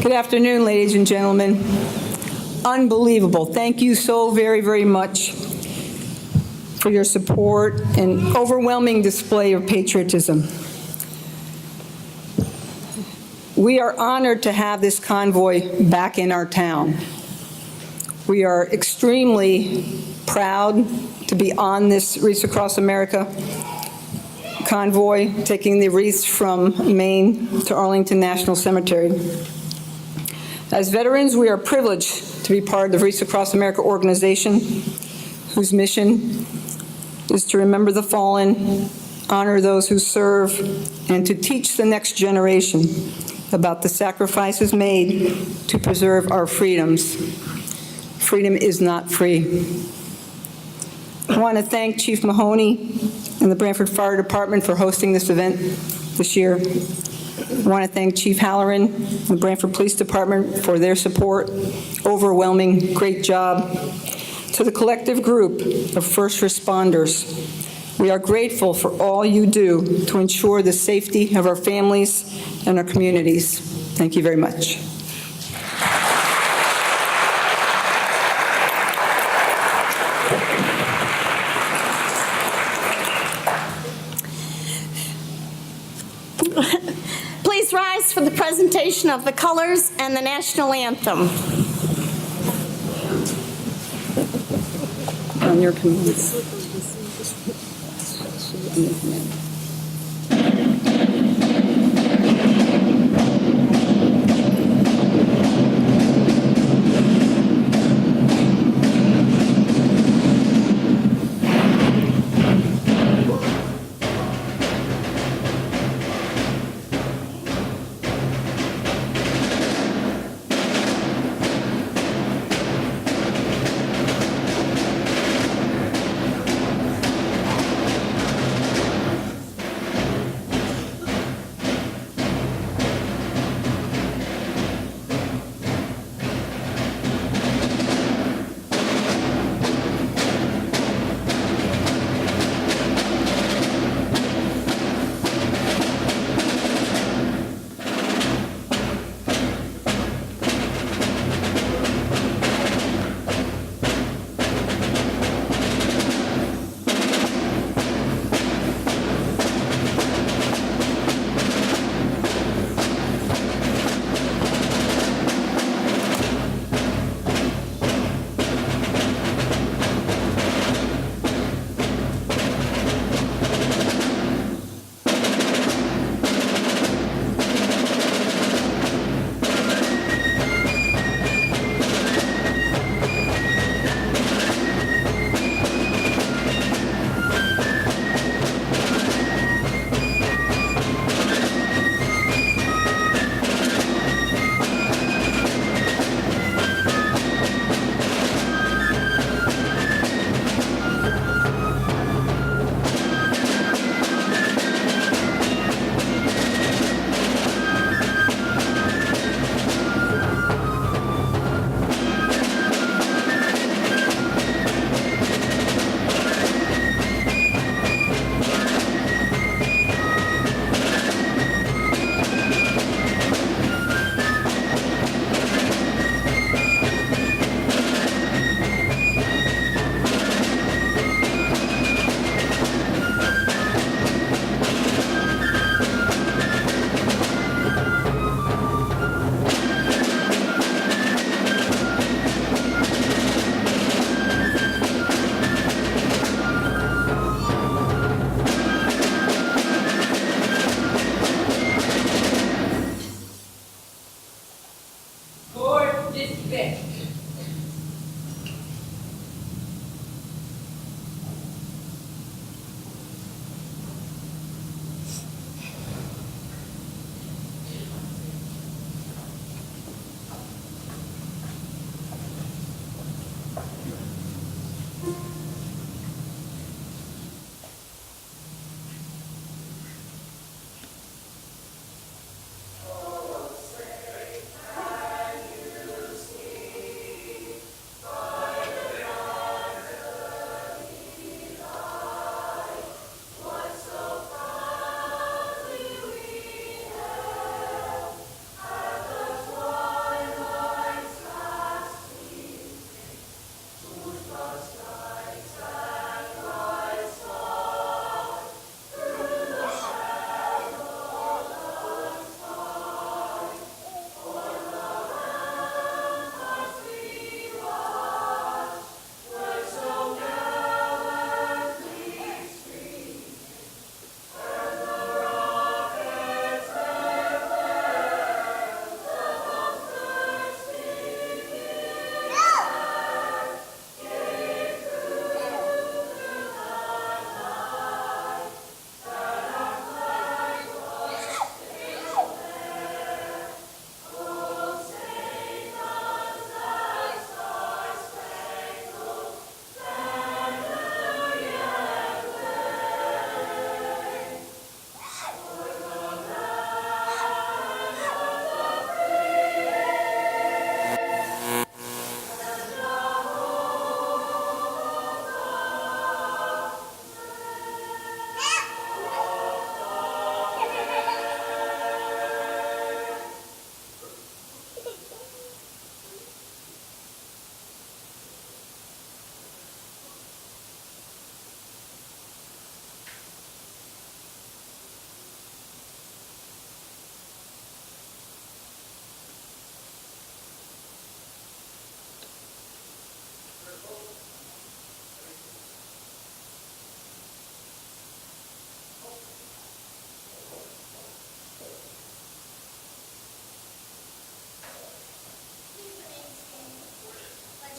Good afternoon, ladies and gentlemen. Unbelievable. Thank you so very, very much for your support and overwhelming display of patriotism. We are honored to have this convoy back in our town. We are extremely proud to be on this Wreaths Across America convoy, taking the wreaths from Maine to Arlington National Cemetery. As veterans, we are privileged to be part of the Wreaths Across America organization, whose mission is to remember the fallen, honor those who serve, and to teach the next generation about the sacrifices made to preserve our freedoms. Freedom is not free. I want to thank Chief Mahoney and the Branford Fire Department for hosting this event this year. I want to thank Chief Halloran and the Branford Police Department for their support. Overwhelming, great job. To the collective group of first responders, we are grateful for all you do to ensure the safety of our families and our communities. Thank you very much. Please rise for the presentation of the colors and the national anthem. On your commands.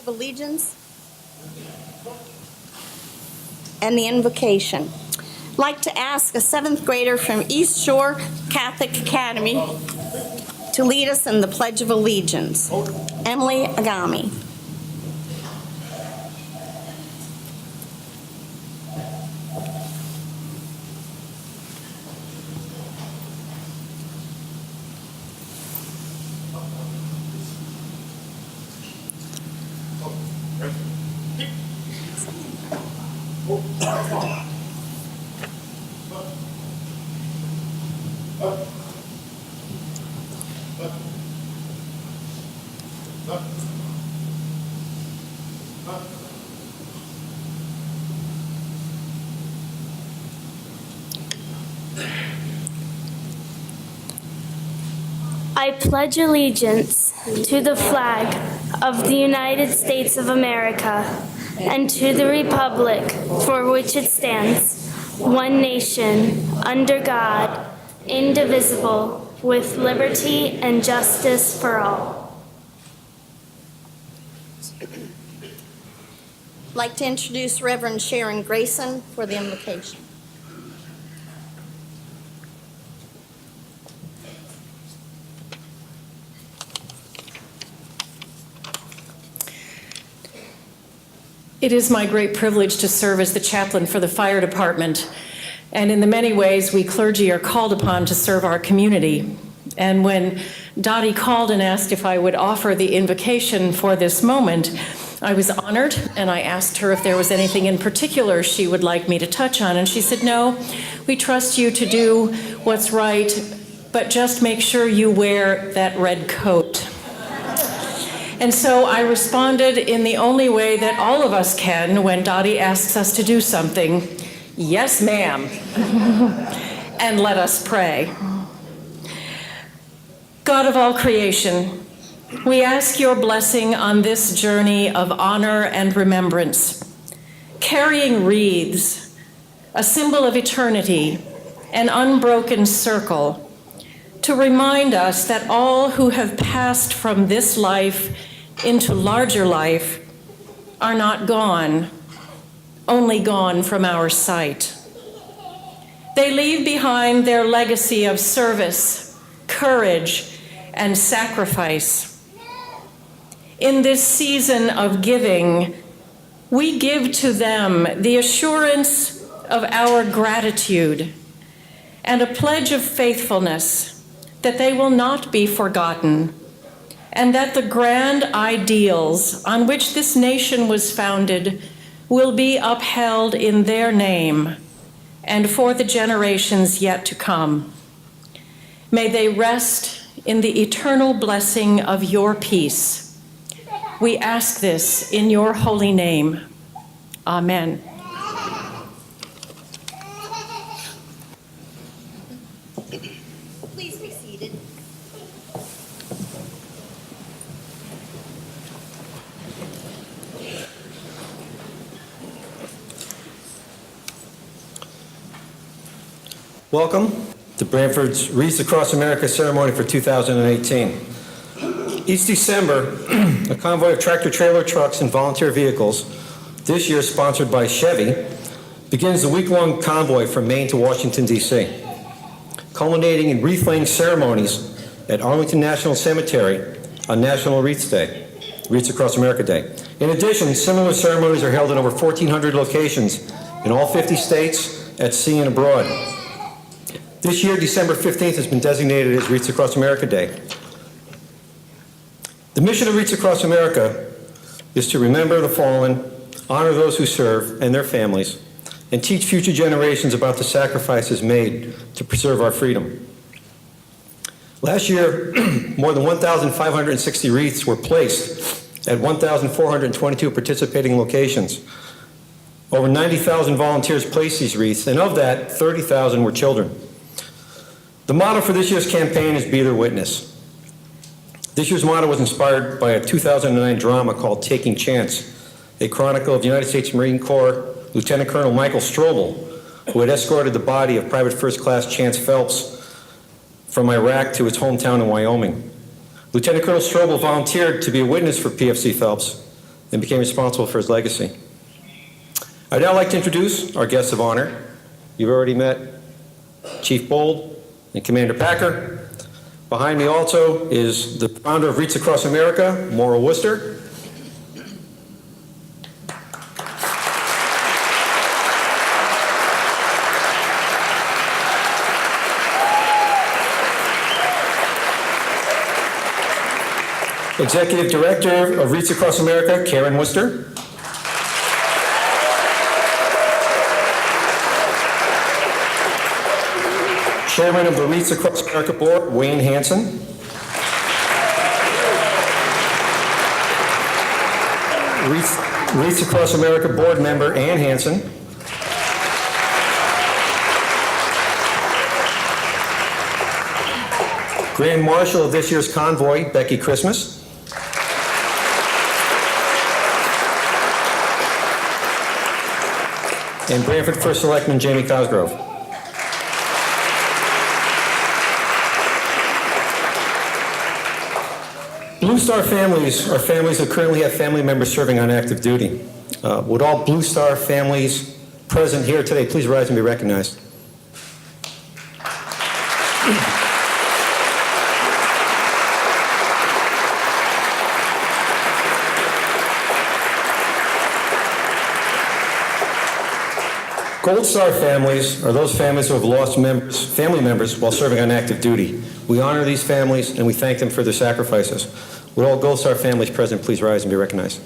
of Allegiance and the invocation. I'd like to ask a 7th grader from East Shore Catholic Academy to lead us in the Pledge of Allegiance. Emily Agami. I pledge allegiance to the flag of the United States of America and to the republic for which it stands, one nation, under God, indivisible, with liberty and justice for all. I'd like to introduce Reverend Sharon Grayson for the invocation. It is my great privilege to serve as the chaplain for the fire department. And in the many ways we clergy are called upon to serve our community. And when Dottie called and asked if I would offer the invocation for this moment, I was honored, and I asked her if there was anything in particular she would like me to touch on. And she said, "No, we trust you to do what's right, but just make sure you wear that red coat." And so I responded in the only way that all of us can when Dottie asks us to do something: "Yes, ma'am." And let us pray. God of all creation, we ask your blessing on this journey of honor and remembrance, carrying wreaths, a symbol of eternity, an unbroken circle, to remind us that all who have passed from this life into larger life are not gone, only gone from our sight. They leave behind their legacy of service, courage, and sacrifice. In this season of giving, we give to them the assurance of our gratitude and a pledge of faithfulness that they will not be forgotten, and that the grand ideals on which this nation was founded will be upheld in their name and for the generations yet to come. May they rest in the eternal blessing of your peace. We ask this in your holy name. Amen. Please be seated. Welcome to Branford's Wreaths Across America ceremony for 2018. Each December, a convoy of tractor-trailer trucks and volunteer vehicles, this year sponsored by Chevy, begins the week-long convoy from Maine to Washington, D.C., culminating in wreath-laying ceremonies at Arlington National Cemetery on National Wreaths Day, Wreaths Across America Day. In addition, similar ceremonies are held in over 1,400 locations in all 50 states, at sea and abroad. This year, December 15th has been designated as Wreaths Across America Day. The mission of Wreaths Across America is to remember the fallen, honor those who serve and their families, and teach future generations about the sacrifices made to preserve our freedom. Last year, more than 1,560 wreaths were placed at 1,422 participating locations. Over 90,000 volunteers placed these wreaths, and of that, 30,000 were children. The motto for this year's campaign is "Be Their Witness." This year's motto was inspired by a 2009 drama called Taking Chance, a chronicle of the United States Marine Corps Lieutenant Colonel Michael Strobel, who had escorted the body of Private First Class Chance Phelps from Iraq to his hometown in Wyoming. Lieutenant Colonel Strobel volunteered to be a witness for PFC Phelps and became responsible for his legacy. I'd now like to introduce our guests of honor. You've already met Chief Bold and Commander Packer. Behind me also is the founder of Wreaths Across America, Maura Worcester. Executive Director of Wreaths Across America, Karen Worcester. Chairman of the Wreaths Across America Board, Wayne Hanson. Wreaths Across America Board member, Ann Hanson. Grand Marshal of this year's convoy, Becky Christmas. And Branford First Selectman Jamie Cosgrove. Blue Star families are families that currently have family members serving on active duty. Would all Blue Star families present here today please rise and be recognized? Gold Star families are those families who have lost family members while serving on active duty. We honor these families and we thank them for their sacrifices. Would all Gold Star families present please rise and be recognized?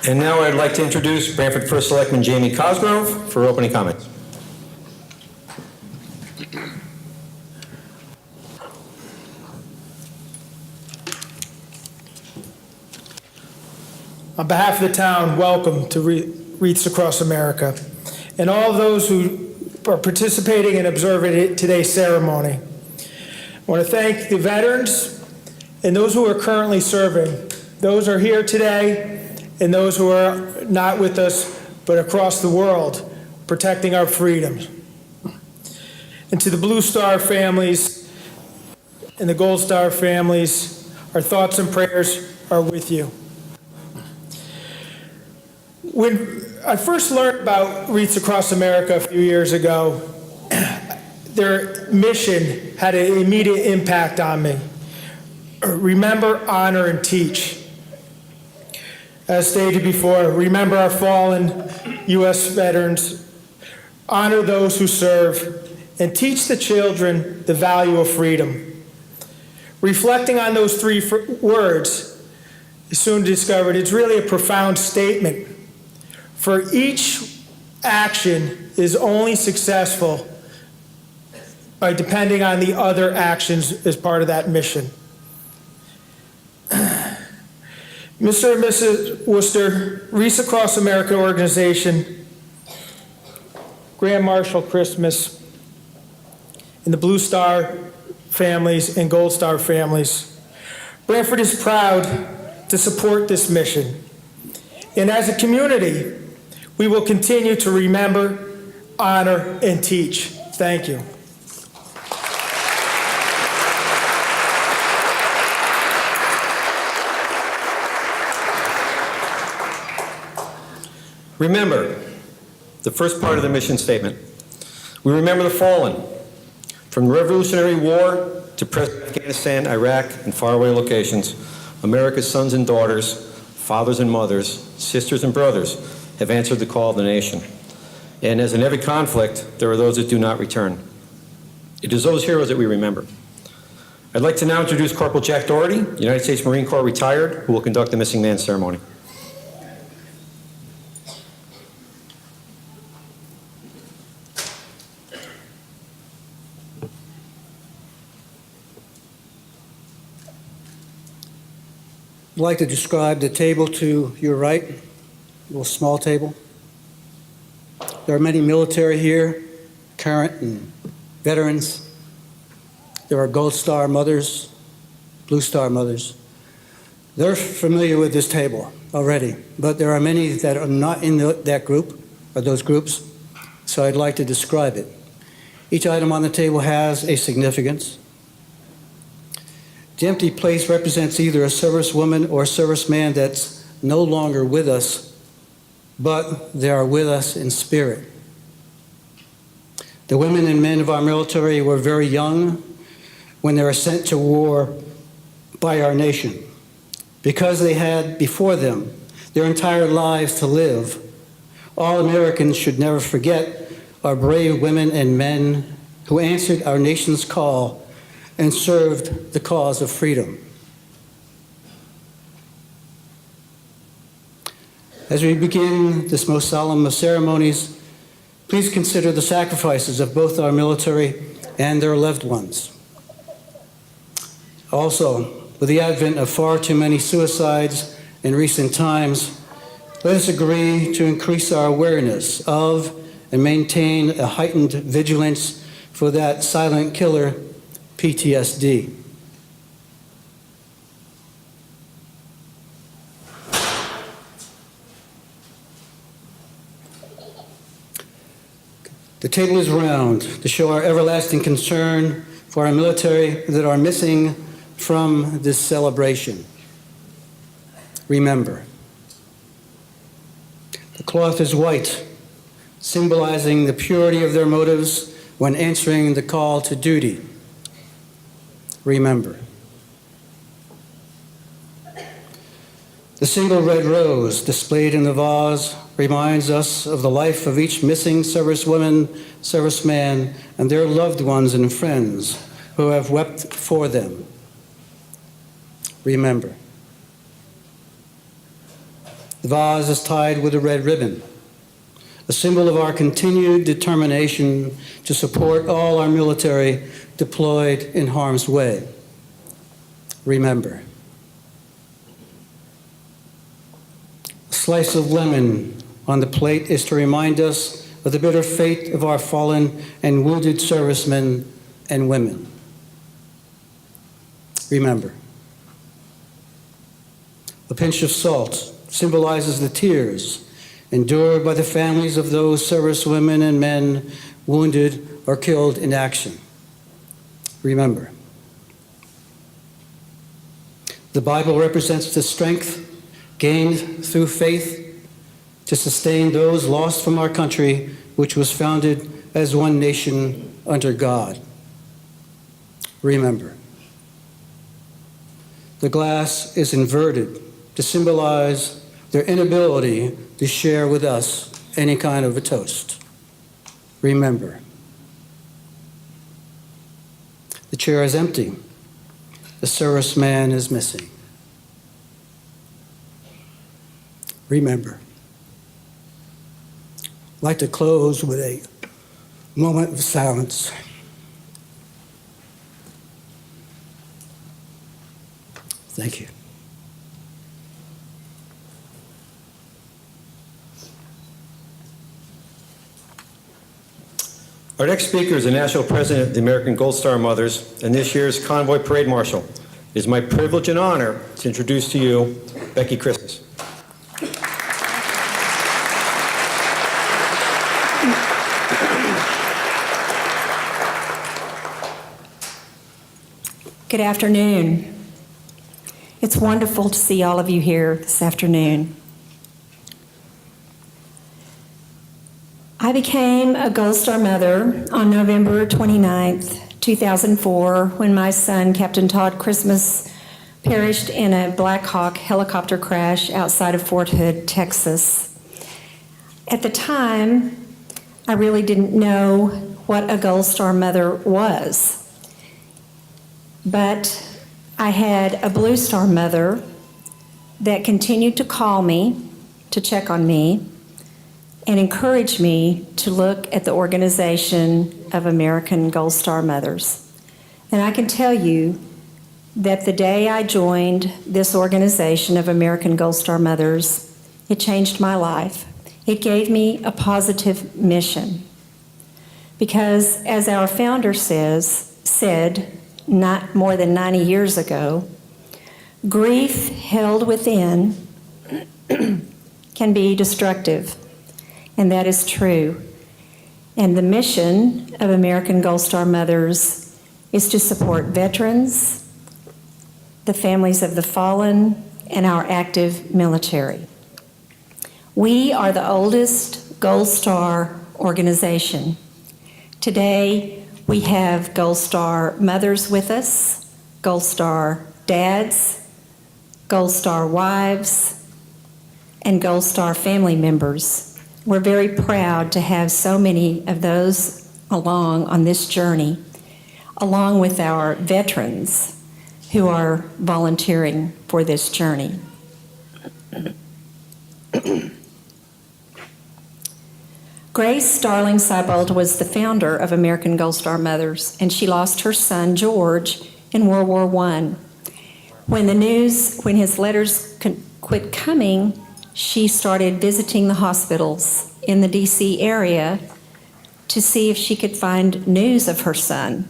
And now I'd like to introduce Branford First Selectman Jamie Cosgrove for opening comments. On behalf of the town, welcome to Wreaths Across America and all of those who are participating and observing today's ceremony. I want to thank the veterans and those who are currently serving, those who are here today and those who are not with us but across the world protecting our freedoms. And to the Blue Star families and the Gold Star families, our thoughts and prayers are with you. When I first learned about Wreaths Across America a few years ago, their mission had an immediate impact on me. Remember, honor, and teach. As stated before, remember our fallen U.S. veterans, honor those who serve, and teach the children the value of freedom. Reflecting on those three words, I soon discovered it's really a profound statement. For each action is only successful by depending on the other actions as part of that mission. Mr. and Mrs. Worcester, Wreaths Across America organization, Grand Marshal Christmas, and the Blue Star families and Gold Star families. Branford is proud to support this mission. And as a community, we will continue to remember, honor, and teach. Thank you. Remember, the first part of the mission statement. We remember the fallen. From the Revolutionary War to present Afghanistan, Iraq, and faraway locations, America's sons and daughters, fathers and mothers, sisters and brothers have answered the call of the nation. And as in every conflict, there are those that do not return. It is those heroes that we remember. I'd like to now introduce Corporal Jack Doherty, United States Marine Corps retired, who will conduct the missing man ceremony. I'd like to describe the table to your right, a little small table. There are many military here, current and veterans. There are Gold Star mothers, Blue Star mothers. They're familiar with this table already, but there are many that are not in that group, or those groups, so I'd like to describe it. Each item on the table has a significance. The empty place represents either a servicewoman or serviceman that's no longer with us, but they are with us in spirit. The women and men of our military were very young when they were sent to war by our nation. Because they had before them their entire lives to live, all Americans should never forget our brave women and men who answered our nation's call and served the cause of freedom. As we begin this most solemn of ceremonies, please consider the sacrifices of both our military and their loved ones. Also, with the advent of far too many suicides in recent times, let us agree to increase our awareness of and maintain a heightened vigilance for that silent killer, PTSD. The table is round to show our everlasting concern for our military that are missing from this celebration. Remember, the cloth is white, symbolizing the purity of their motives when answering the call to duty. Remember. The single red rose displayed in the vase reminds us of the life of each missing servicewoman, serviceman, and their loved ones and friends who have wept for them. Remember. The vase is tied with a red ribbon, a symbol of our continued determination to support all our military deployed in harm's way. Remember. A slice of lemon on the plate is to remind us of the bitter fate of our fallen and wounded servicemen and women. Remember. A pinch of salt symbolizes the tears endured by the families of those servicewomen and men wounded or killed in action. Remember. The Bible represents the strength gained through faith to sustain those lost from our country, which was founded as one nation under God. Remember. The glass is inverted to symbolize their inability to share with us any kind of a toast. Remember. The chair is empty. The serviceman is missing. Remember. I'd like to close with a moment of silence. Thank you. Our next speaker is the National President of the American Gold Star Mothers and this year's Convoy Parade Marshal. It is my privilege and honor to introduce to you Becky Christmas. Good afternoon. It's wonderful to see all of you here this afternoon. I became a Gold Star mother on November 29th, 2004, when my son, Captain Todd Christmas, perished in a Black Hawk helicopter crash outside of Fort Hood, Texas. At the time, I really didn't know what a Gold Star mother was. But I had a Blue Star mother that continued to call me to check on me and encourage me to look at the organization of American Gold Star Mothers. And I can tell you that the day I joined this organization of American Gold Star Mothers, it changed my life. It gave me a positive mission. Because as our founder said, not more than 90 years ago, Grief held within can be destructive, and that is true. And the mission of American Gold Star Mothers is to support veterans, the families of the fallen, and our active military. We are the oldest Gold Star organization. Today, we have Gold Star mothers with us, Gold Star dads, Gold Star wives, and Gold Star family members. We're very proud to have so many of those along on this journey, along with our veterans who are volunteering for this journey. Grace Starling Seibold was the founder of American Gold Star Mothers, and she lost her son, George, in World War I. When his letters quit coming, she started visiting the hospitals in the D.C. area to see if she could find news of her son.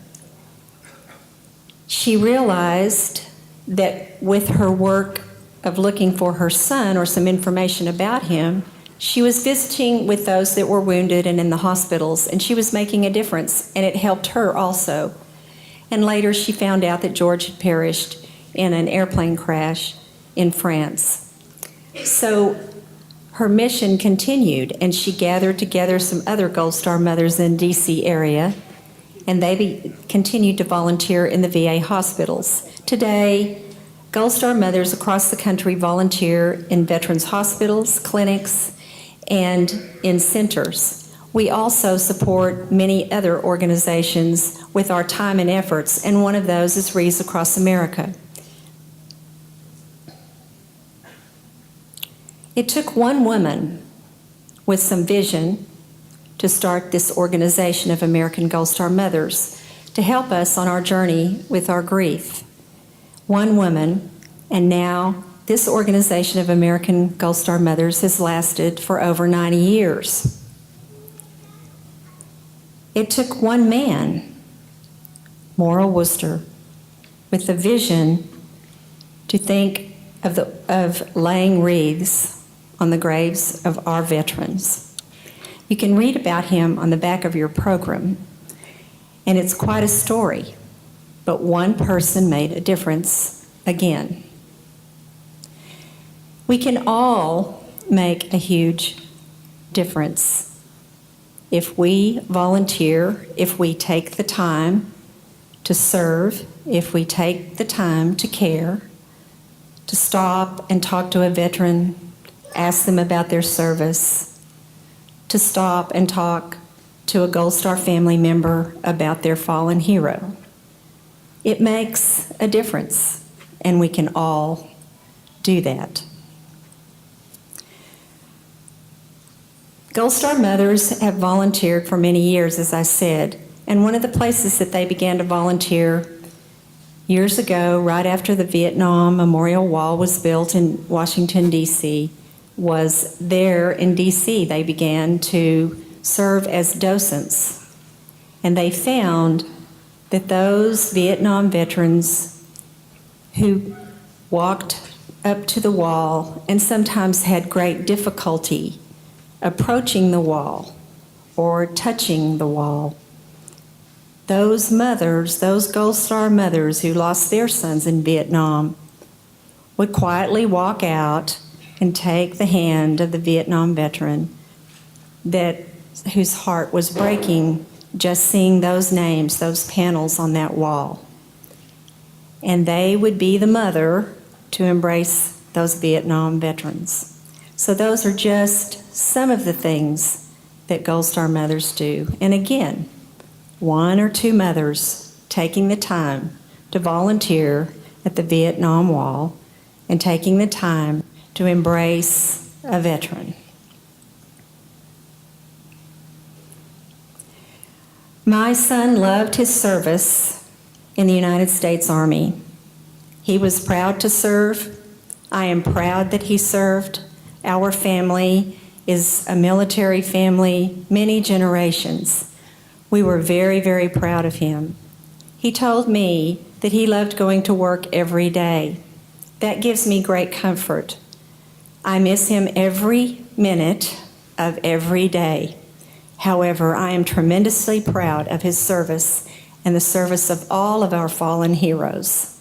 She realized that with her work of looking for her son or some information about him, she was visiting with those that were wounded and in the hospitals, and she was making a difference, and it helped her also. And later she found out that George had perished in an airplane crash in France. So her mission continued, and she gathered together some other Gold Star mothers in the D.C. area, and they continued to volunteer in the VA hospitals. Today, Gold Star mothers across the country volunteer in veterans hospitals, clinics, and in centers. We also support many other organizations with our time and efforts, and one of those is Wreaths Across America. It took one woman with some vision to start this organization of American Gold Star Mothers to help us on our journey with our grief. One woman, and now this organization of American Gold Star Mothers has lasted for over 90 years. It took one man, Maura Worcester, with the vision to think of laying wreaths on the graves of our veterans. You can read about him on the back of your program, and it's quite a story, but one person made a difference again. We can all make a huge difference if we volunteer, if we take the time to serve, if we take the time to care, to stop and talk to a veteran, ask them about their service, to stop and talk to a Gold Star family member about their fallen hero. It makes a difference, and we can all do that. Gold Star Mothers have volunteered for many years, as I said, and one of the places that they began to volunteer years ago, right after the Vietnam Memorial Wall was built in Washington, D.C., was there in D.C. They began to serve as docents, and they found that those Vietnam veterans who walked up to the wall and sometimes had great difficulty approaching the wall or touching the wall, those mothers, those Gold Star mothers who lost their sons in Vietnam, would quietly walk out and take the hand of the Vietnam veteran whose heart was breaking just seeing those names, those panels on that wall. And they would be the mother to embrace those Vietnam veterans. So those are just some of the things that Gold Star mothers do. And again, one or two mothers taking the time to volunteer at the Vietnam Wall and taking the time to embrace a veteran. My son loved his service in the United States Army. He was proud to serve. I am proud that he served. Our family is a military family, many generations. We were very, very proud of him. He told me that he loved going to work every day, That gives me great comfort. I miss him every minute of every day. However, I am tremendously proud of his service and the service of all of our fallen heroes.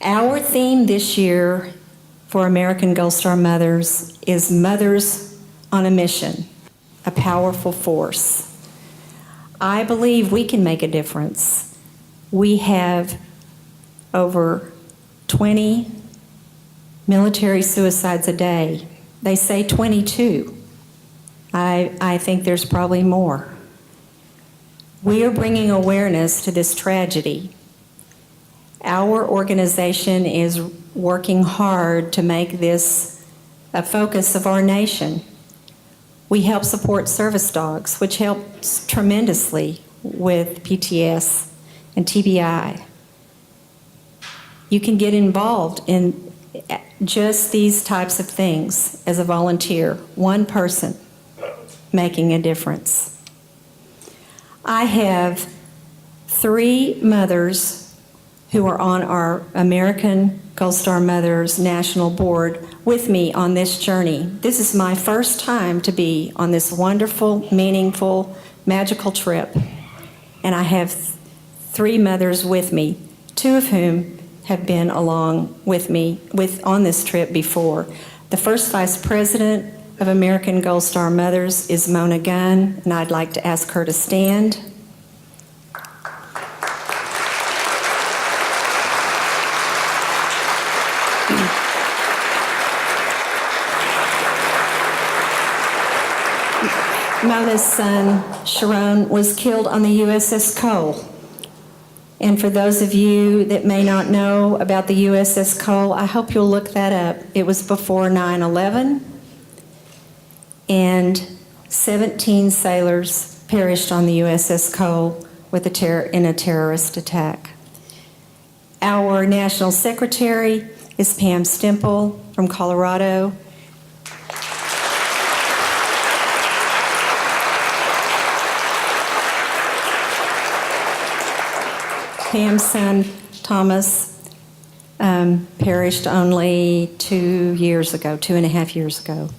Our theme this year for American Gold Star Mothers is Mothers on a Mission, a Powerful Force. I believe we can make a difference. We have over 20 military suicides a day. They say 22. I think there's probably more. We are bringing awareness to this tragedy. Our organization is working hard to make this a focus of our nation. We help support service dogs, which helps tremendously with PTS and TBI. You can get involved in just these types of things as a volunteer, one person making a difference. I have 3 mothers who are on our American Gold Star Mothers National Board with me on this journey. This is my first time to be on this wonderful, meaningful, magical trip. And I have 3 mothers with me, 2 of whom have been along with me on this trip before. The first Vice President of American Gold Star Mothers is Mona Gunn, and I'd like to ask her to stand. Mona's son, Sharon, was killed on the USS Cole. And for those of you that may not know about the USS Cole, I hope you'll look that up. It was before 9/11, and 17 sailors perished on the USS Cole in a terrorist attack. Our National Secretary is Pam Stemple from Colorado. Pam's son, Thomas, perished only 2.5 years ago.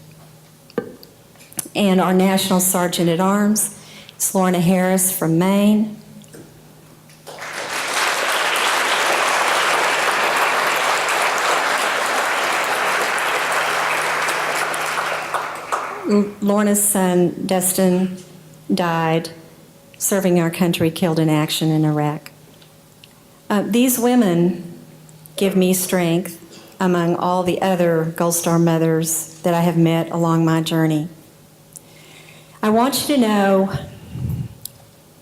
And our National Sergeant at Arms is Lorna Harris from Maine. Lorna's son, Dustin, died serving our country, killed in action in Iraq. These women give me strength among all the other Gold Star mothers that I have met along my journey. I want you to know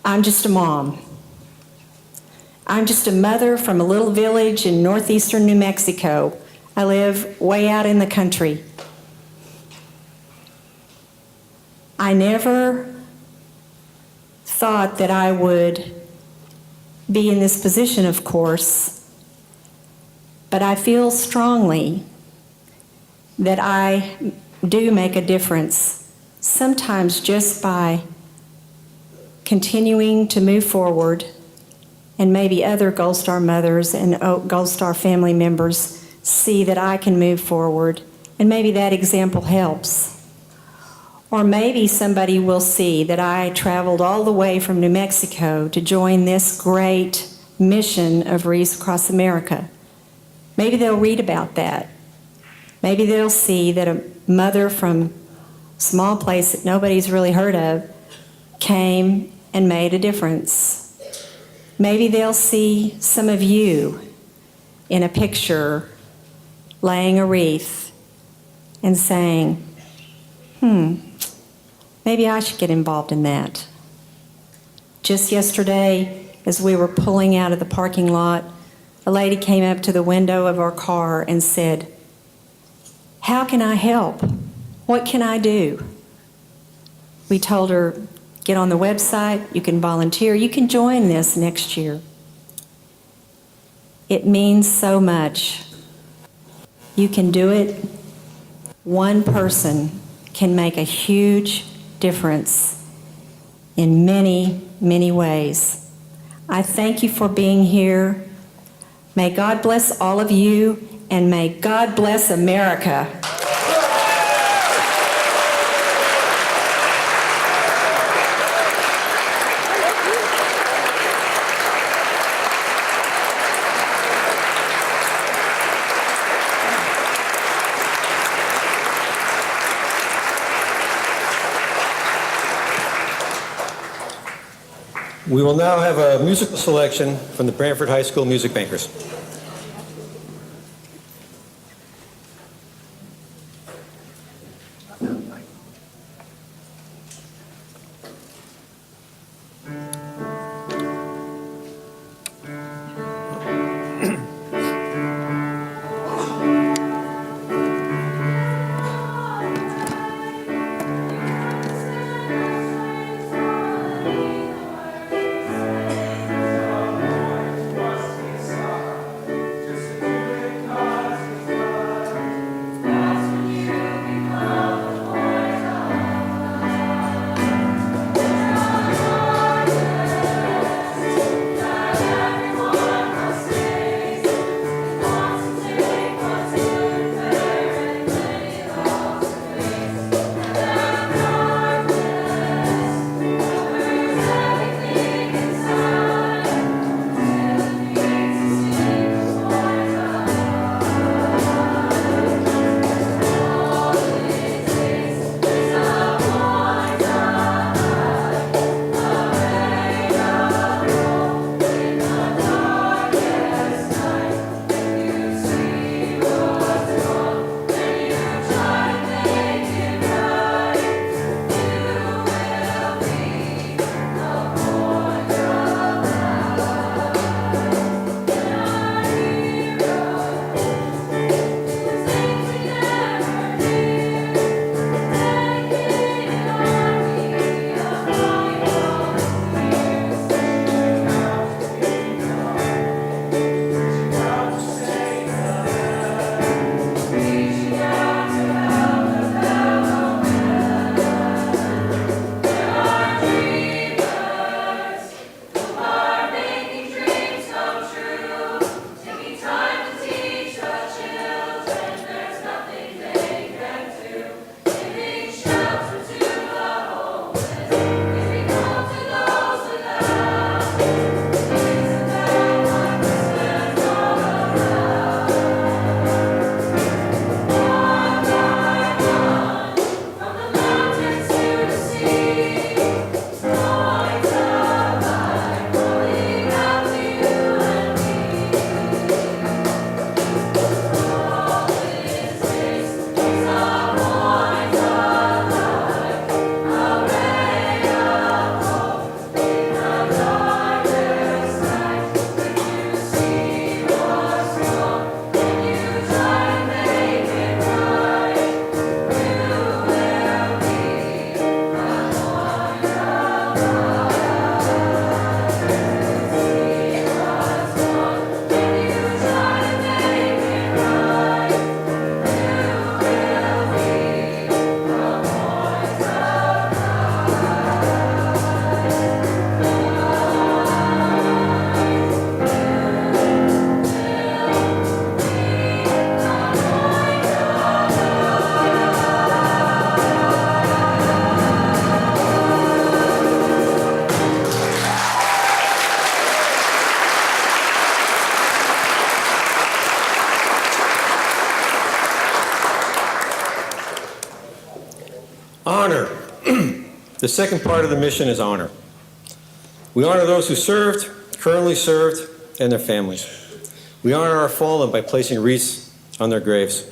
I'm just a mom. I'm just a mother from a little village in northeastern New Mexico. I live way out in the country. I never thought that I would be in this position, of course, but I feel strongly that I do make a difference, sometimes just by continuing to move forward, and maybe other Gold Star mothers and Gold Star family members see that I can move forward, and maybe that example helps. Or maybe somebody will see that I traveled all the way from New Mexico to join this great mission of Wreaths across America. Maybe they'll read about that. Maybe they'll see that a mother from a small place that nobody's really heard of came and made a difference. Maybe they'll see some of you in a picture laying a wreath and saying, maybe I should get involved in that. Just yesterday, as we were pulling out of the parking lot, a lady came up to the window of our car and said, "How can I help? What can I do?" We told her, get on the website, you can volunteer, you can join this next year. It means so much. You can do it. One person can make a huge difference in many, many ways. I thank you for being here. May God bless all of you, and may God bless America. We will now have a musical selection from the Branford High School Music Makers. Honor. The second part of the mission is honor. We honor those who served, currently served, and their families. We honor our fallen by placing wreaths on their graves.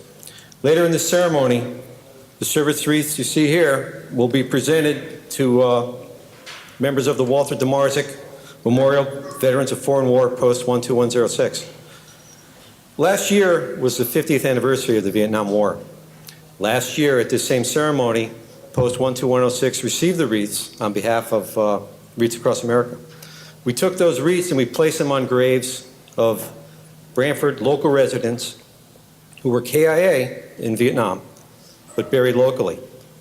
Later in this ceremony, the service wreaths you see here will be presented to members of the Walter DeMarzick Memorial Veterans of Foreign War Post 12106. Last year was the 50th anniversary of the Vietnam War. Last year at this same ceremony, Post 12106 received the wreaths on behalf of Wreaths Across America. We took those wreaths and we placed them on graves of Branford local residents who were KIA in Vietnam, but buried locally,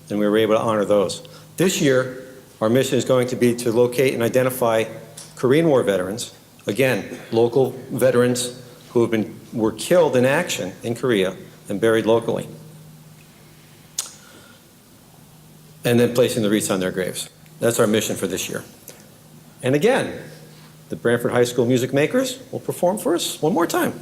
and we were able to honor those. This year, our mission is going to be to locate and identify Korean War veterans, again, local veterans were killed in action in Korea and buried locally, and then placing the wreaths on their graves. That's our mission for this year. And again, the Branford High School Music Makers will perform for us one more time.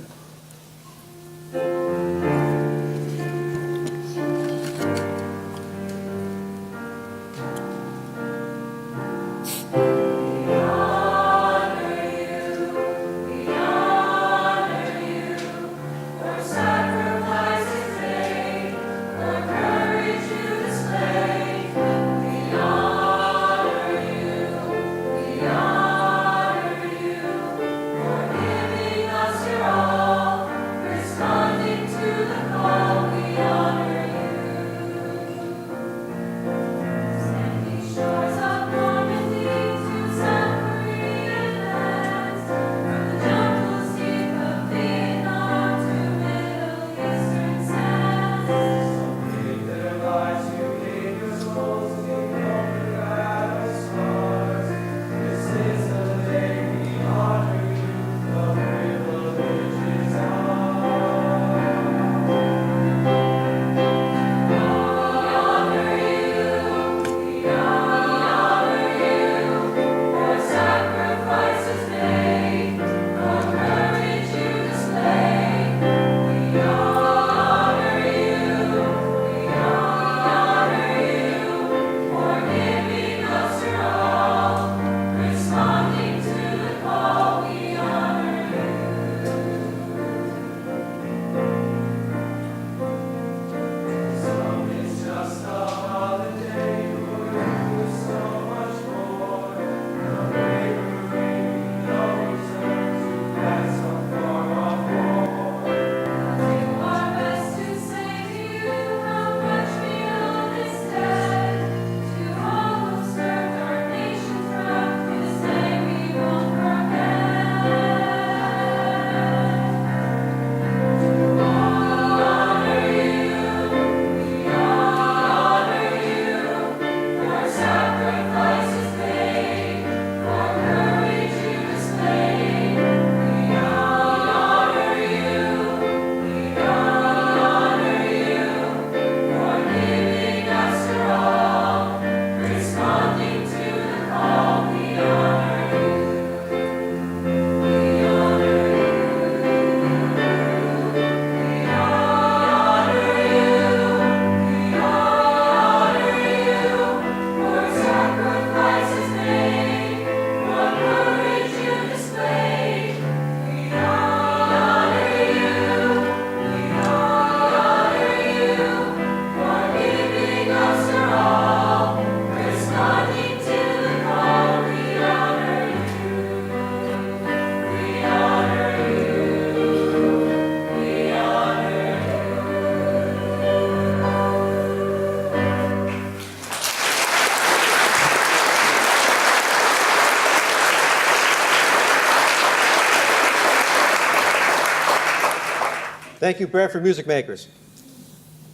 Thank you, Branford Music Makers.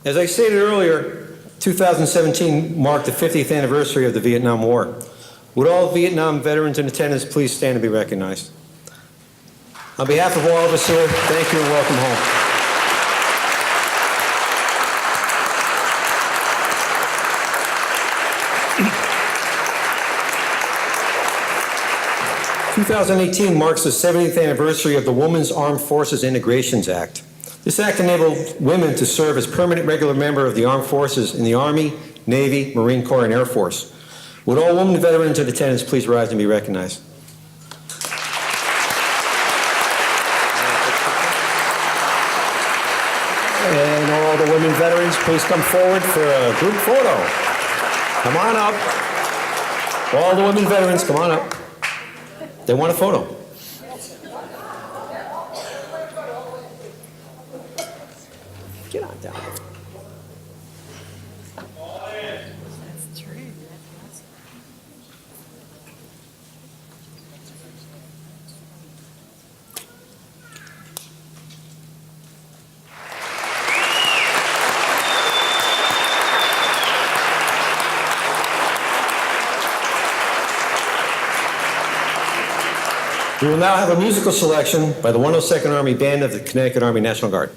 As I stated earlier, 2017 marked the 50th anniversary of the Vietnam War. Would all Vietnam veterans in attendance please stand and be recognized? On behalf of all of us here, thank you and welcome home. ...2018 marks the 70th anniversary of the Women's Armed Forces Integrations Act. This act enabled women to serve as permanent regular member of the armed forces in the Army, Navy, Marine Corps, and Air Force. Would all women veterans in attendance please rise and be recognized? And all the women veterans, please come forward for a group photo. Come on up. All the women veterans, come on up. They want a photo. Get on down. We will now have a musical selection by the 102nd Army Band of the Connecticut Army National Guard.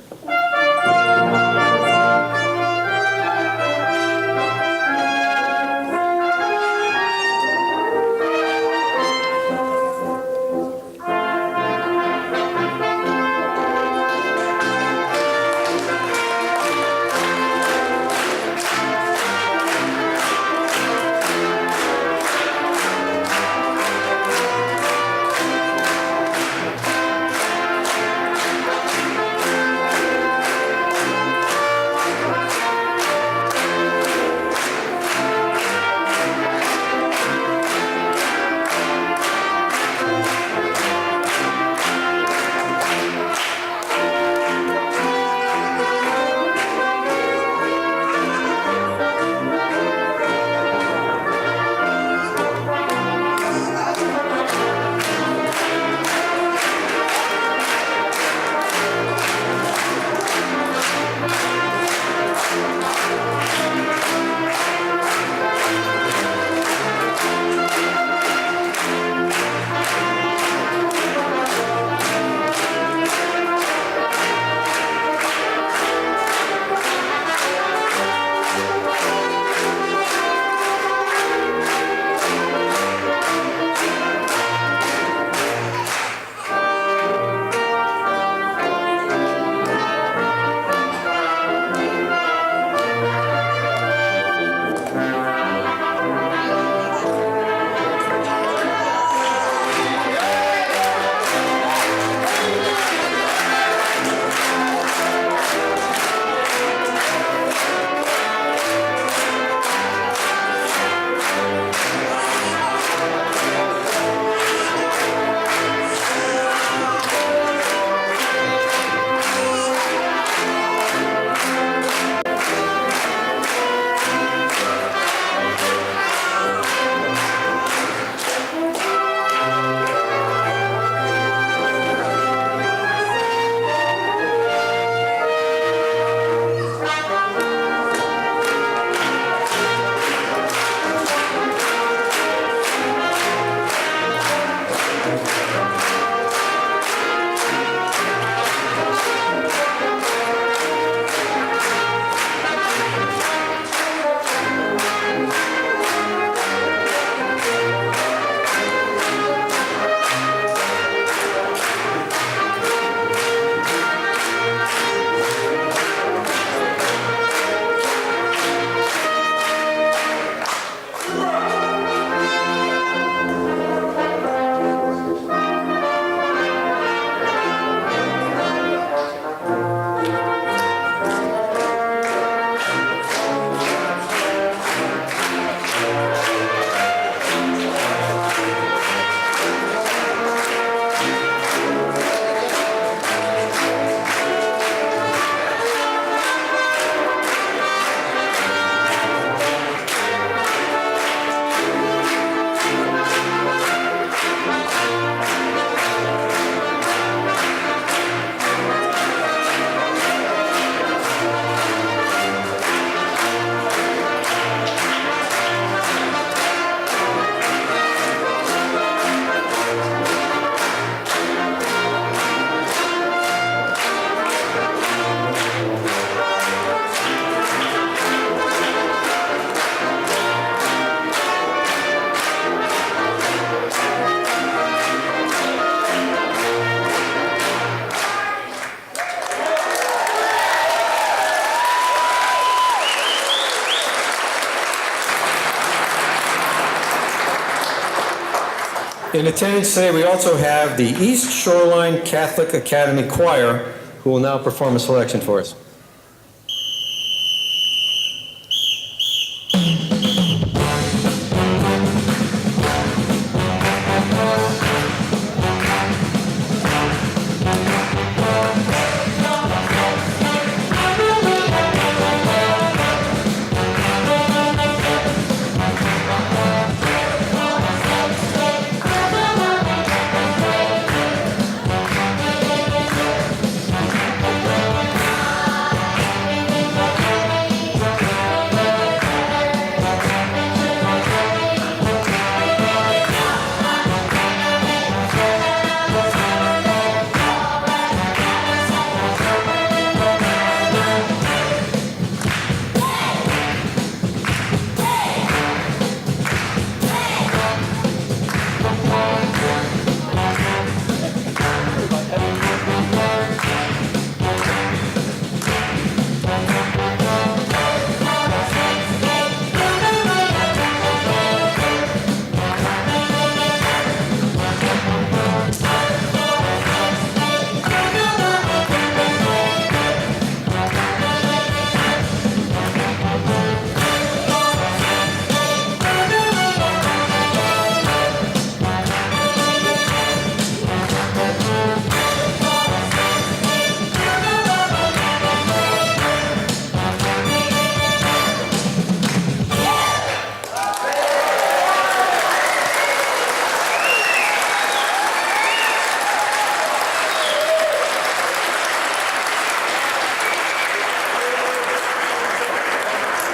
In attendance today, we also have the East Shoreline Catholic Academy Choir, who will now perform a selection for us.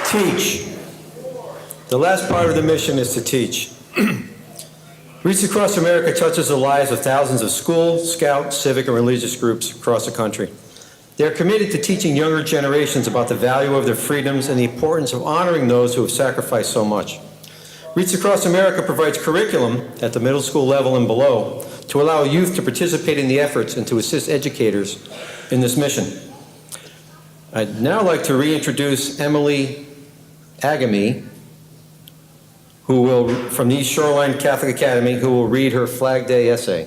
Teach. The last part of the mission is to teach. Wreaths Across America touches the lives of thousands of school, scout, civic, and religious groups across the country. They are committed to teaching younger generations about the value of their freedoms and the importance of honoring those who have sacrificed so much. Wreaths Across America provides curriculum at the middle school level and below to allow youth to participate in the efforts and to assist educators in this mission. I'd now like to reintroduce Emily Agamy, from the East Shoreline Catholic Academy, who will read her Flag Day essay.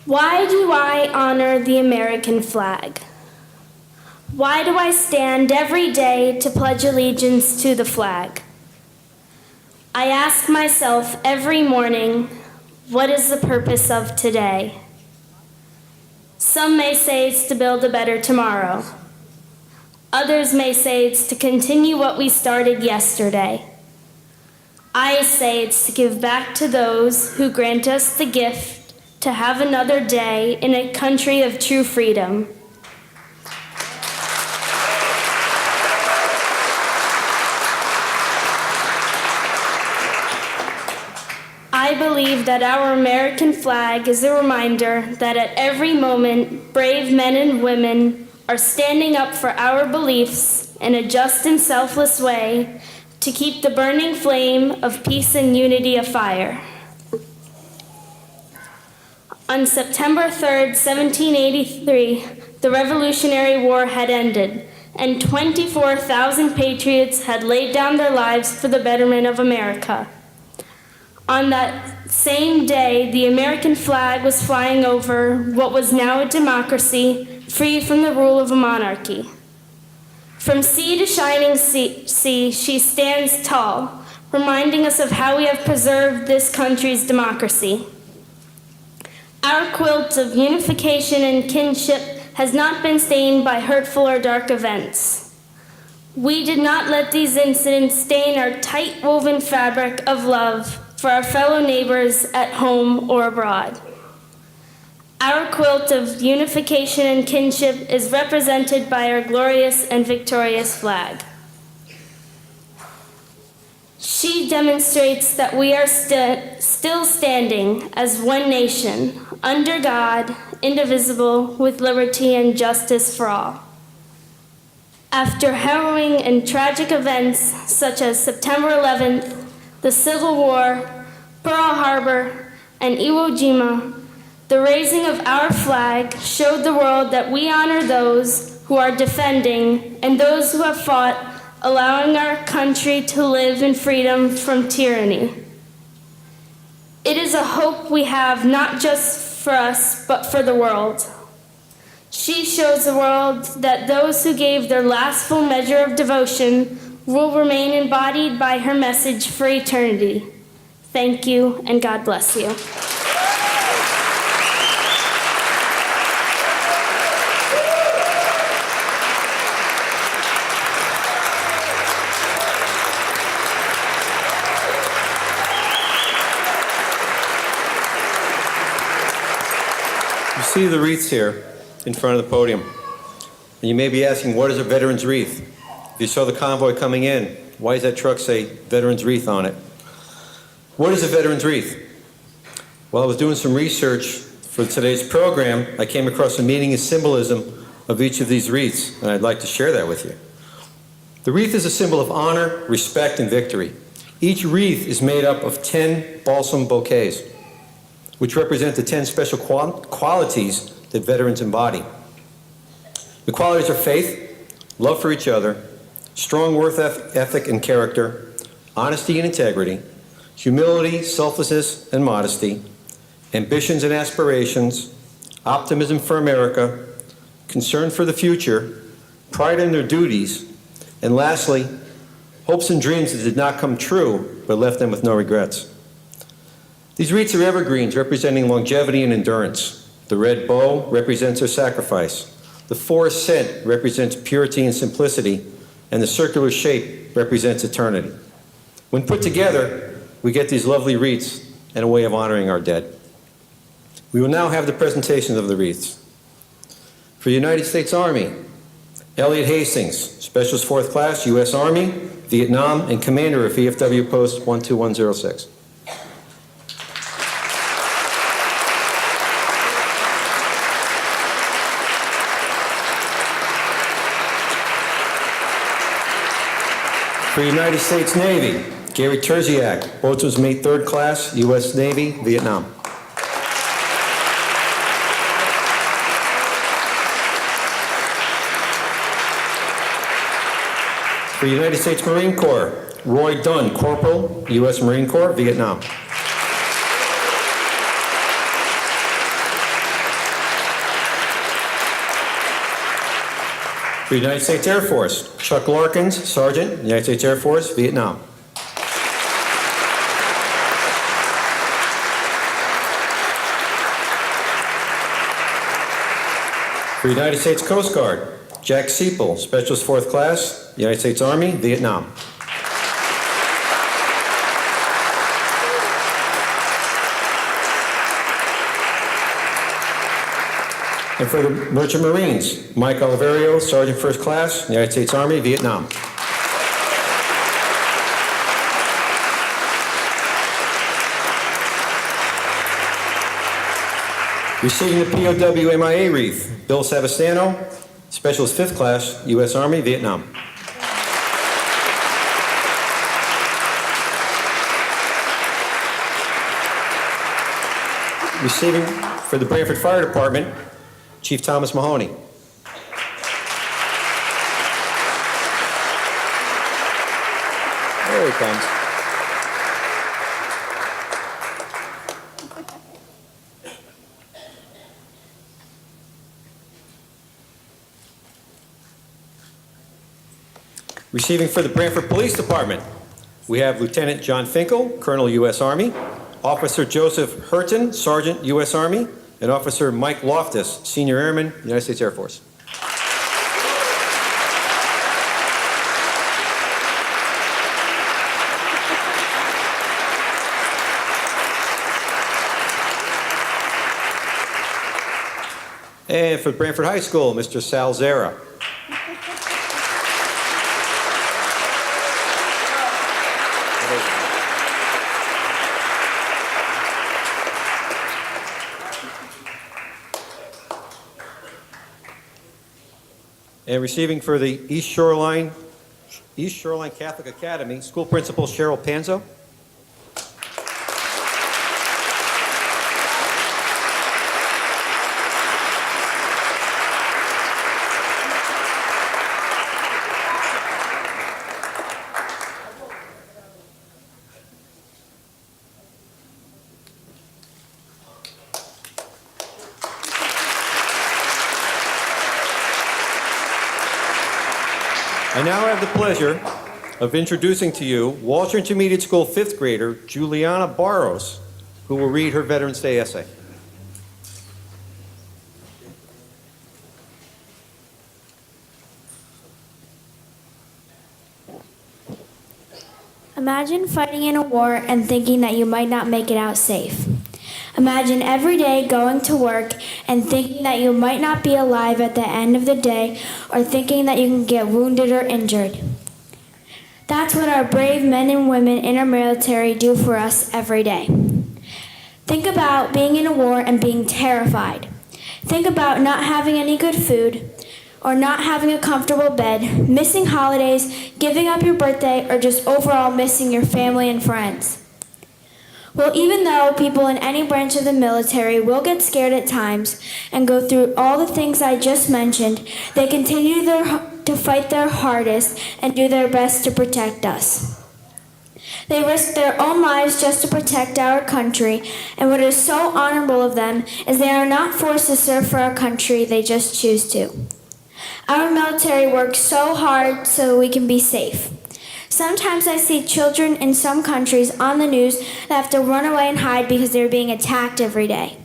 Why do I honor the American flag? Why do I stand every day to pledge allegiance to the flag? I ask myself every morning, what is the purpose of today? Some may say it's to build a better tomorrow. Others may say it's to continue what we started yesterday. I say it's to give back to those who grant us the gift to have another day in a country of true freedom. I believe that our American flag is a reminder that at every moment, brave men and women are standing up for our beliefs in a just and selfless way to keep the burning flame of peace and unity afire. On September 3rd, 1783, the Revolutionary War had ended, and 24,000 patriots had laid down their lives for the betterment of America. On that same day, the American flag was flying over what was now a democracy, free from the rule of a monarchy. From sea to shining sea, she stands tall, reminding us of how we have preserved this country's democracy. Our quilt of unification and kinship has not been stained by hurtful or dark events. We did not let these incidents stain our tight-woven fabric of love for our fellow neighbors at home or abroad. Our quilt of unification and kinship is represented by our glorious and victorious flag. She demonstrates that we are still standing as one nation, under God, indivisible, with liberty and justice for all. After harrowing and tragic events such as September 11th, the Civil War, Pearl Harbor, and Iwo Jima, the raising of our flag showed the world that we honor those who are defending and those who have fought, allowing our country to live in freedom from tyranny. It is a hope we have not just for us, but for the world. She shows the world that those who gave their last full measure of devotion will remain embodied by her message for eternity. Thank you, and God bless you. You see the wreaths here in front of the podium. And you may be asking, what is a veteran's wreath? If you saw the convoy coming in, why does that truck say veteran's wreath on it? What is a veteran's wreath? While I was doing some research for today's program, I came across the meaning and symbolism of each of these wreaths, and I'd like to share that with you. The wreath is a symbol of honor, respect, and victory. Each wreath is made up of 10 balsam bouquets, which represent the 10 special qualities that veterans embody. The qualities are faith, love for each other, strong work ethic and character, honesty and integrity, humility, selflessness and modesty, ambitions and aspirations, optimism for America, concern for the future, pride in their duties, and lastly, hopes and dreams that did not come true but left them with no regrets. These wreaths are evergreens representing longevity and endurance. The red bow represents their sacrifice. The forest scent represents purity and simplicity, and the circular shape represents eternity. When put together, we get these lovely wreaths and a way of honoring our dead. We will now have the presentation of the wreaths. For the United States Army, Elliot Hastings, Specialist 4th Class, U.S. Army, Vietnam, and Commander of VFW Post 12106. For the United States Navy, Gary Terziak, Boatswain's Mate 3rd Class, U.S. Navy, Vietnam. For the United States Marine Corps, Roy Dunn, Corporal, U.S. Marine Corps, Vietnam. For the United States Air Force, Chuck Larkins, Sergeant, United States Air Force, Vietnam. For the United States Coast Guard, Jack Siepel, Specialist 4th Class, United States Army, Vietnam. And for the Merchant Marines, Mike Oliverio, Sergeant 1st Class, United States Army, Vietnam. Receiving the POW MIA wreath, Bill Savastano, Specialist 5th Class, U.S. Army, Vietnam. Receiving for the Branford Fire Department, Chief Thomas Mahoney. There he comes. Receiving for the Branford Police Department, we have Lieutenant John Finkel, Colonel, U.S. Army, Officer Joseph Hurton, Sergeant, U.S. Army, and Officer Mike Loftus, Senior Airman, United States Air Force. And for Branford High School, Mr. Sal Zera. And receiving for the East Shoreline Catholic Academy, School Principal Cheryl Panzo. I now have the pleasure of introducing to you Walter Intermediate School 5th grader Juliana Barros, who will read her Veterans Day essay. Imagine fighting in a war and thinking that you might not make it out safe. Imagine every day going to work and thinking that you might not be alive at the end of the day, or thinking that you can get wounded or injured. That's what our brave men and women in our military do for us every day. Think about being in a war and being terrified. Think about not having any good food, or not having a comfortable bed, missing holidays, giving up your birthday, or just overall missing your family and friends. Well, even though people in any branch of the military will get scared at times and go through all the things I just mentioned, they continue to fight their hardest and do their best to protect us. They risk their own lives just to protect our country, and what is so honorable of them is they are not forced to serve for our country, they just choose to. Our military works so hard so we can be safe. Sometimes I see children in some countries on the news that have to run away and hide because they're being attacked every day.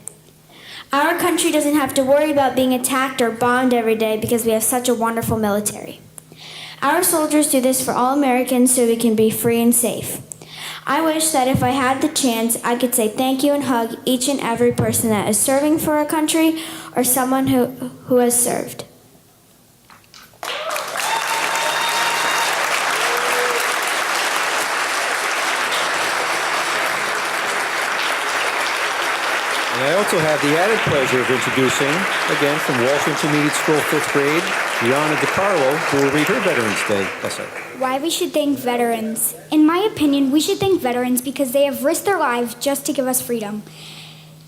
Our country doesn't have to worry about being attacked or bombed every day because we have such a wonderful military. Our soldiers do this for all Americans so we can be free and safe. I wish that if I had the chance, I could say thank you and hug each and every person that is serving for our country or someone who has served. And I also have the added pleasure of introducing, again from Walsh Intermediate School, 5th grade, Rihanna DiCarlo, who will read her Veterans Day essay. Why we should thank veterans. In my opinion, we should thank veterans because they have risked their lives just to give us freedom.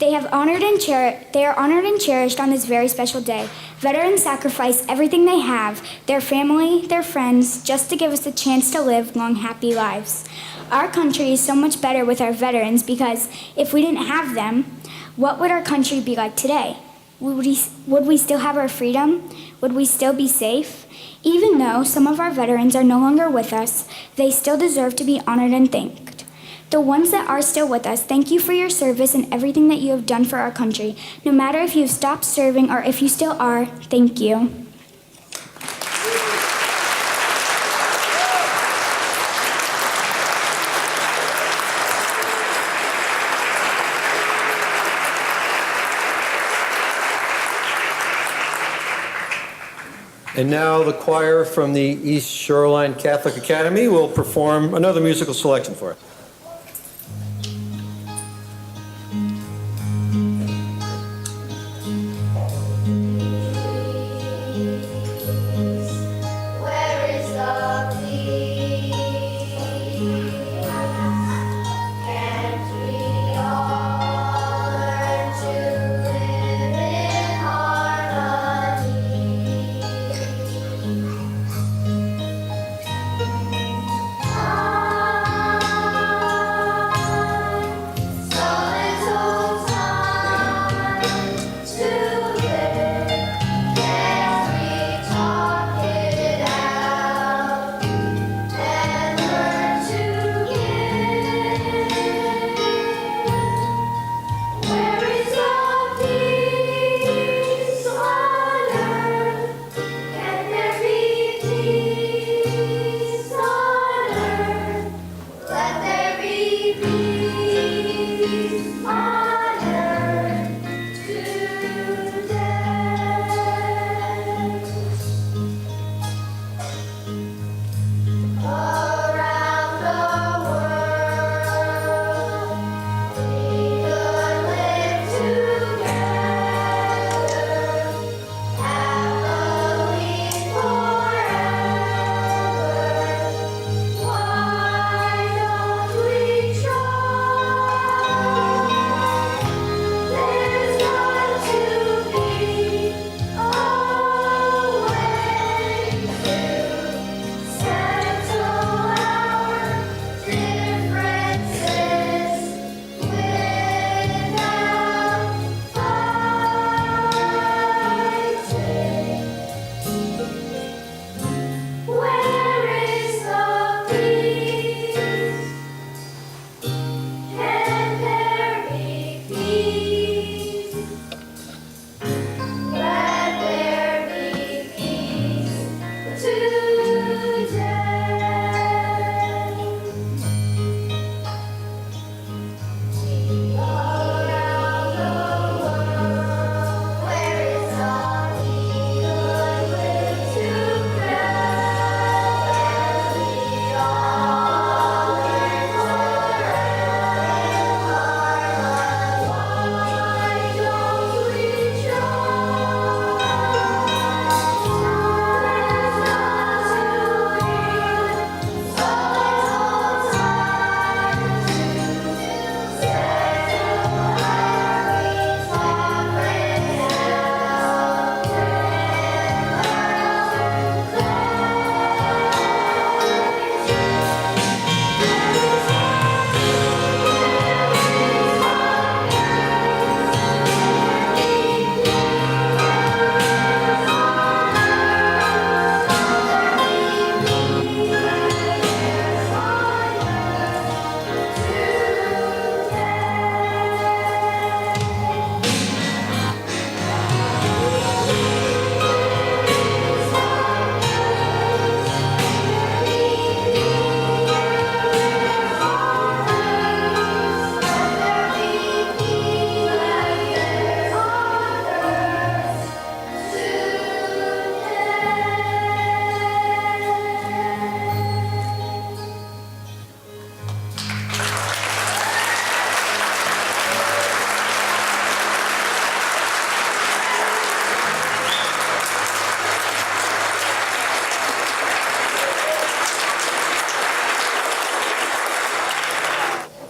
They are honored and cherished on this very special day. Veterans sacrifice everything they have, their family, their friends, just to give us a chance to live long, happy lives. Our country is so much better with our veterans because if we didn't have them, what would our country be like today? Would we still have our freedom? Would we still be safe? Even though some of our veterans are no longer with us, they still deserve to be honored and thanked. The ones that are still with us, thank you for your service and everything that you have done for our country. No matter if you've stopped serving or if you still are, thank you. And now the choir from the East Shoreline Catholic Academy will perform another musical selection for us. Ah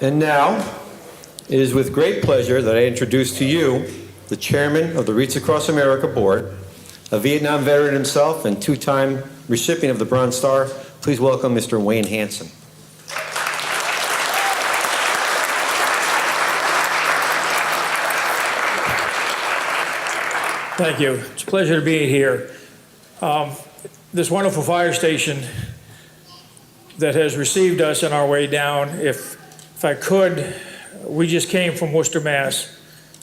And now, it is with great pleasure that I introduce to you the chairman of the Wreaths Across America Board, a Vietnam veteran himself and two-time recipient of the Bronze Star. Please welcome Mr. Wayne Hansen. Thank you. It's a pleasure to be here. This wonderful fire station that has received us on our way down, if I could, we just came from Worcester, Mass.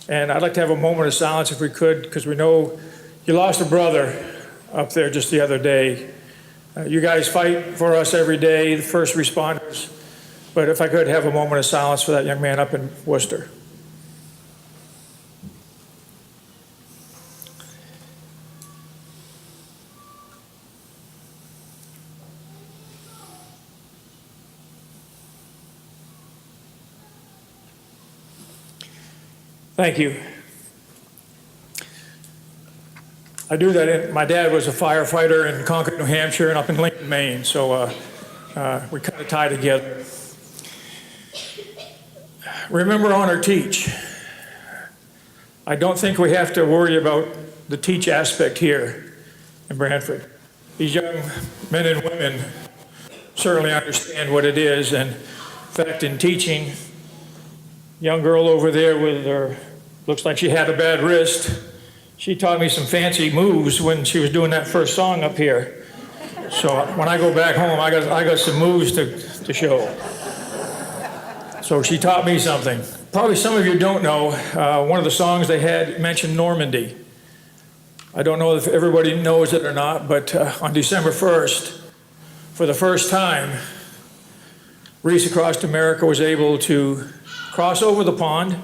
And I'd like to have a moment of silence if we could, because we know you lost a brother up there just the other day. You guys fight for us every day, the first responders. But if I could have a moment of silence for that young man up in Worcester. Thank you. I do that. My dad was a firefighter in Concord, New Hampshire, and up in Lincoln, Maine, so we kind of tie together. Remember, honor, teach. I don't think we have to worry about the teach aspect here in Branford. These young men and women certainly understand what it is, and in fact, in teaching, young girl over there with her, looks like she had a bad wrist. She taught me some fancy moves when she was doing that first song up here. So when I go back home, I got some moves to show. So she taught me something. Probably some of you don't know, one of the songs they had mentioned Normandy. I don't know if everybody knows it or not, but on December 1st, for the first time, Wreaths Across America was able to cross over the pond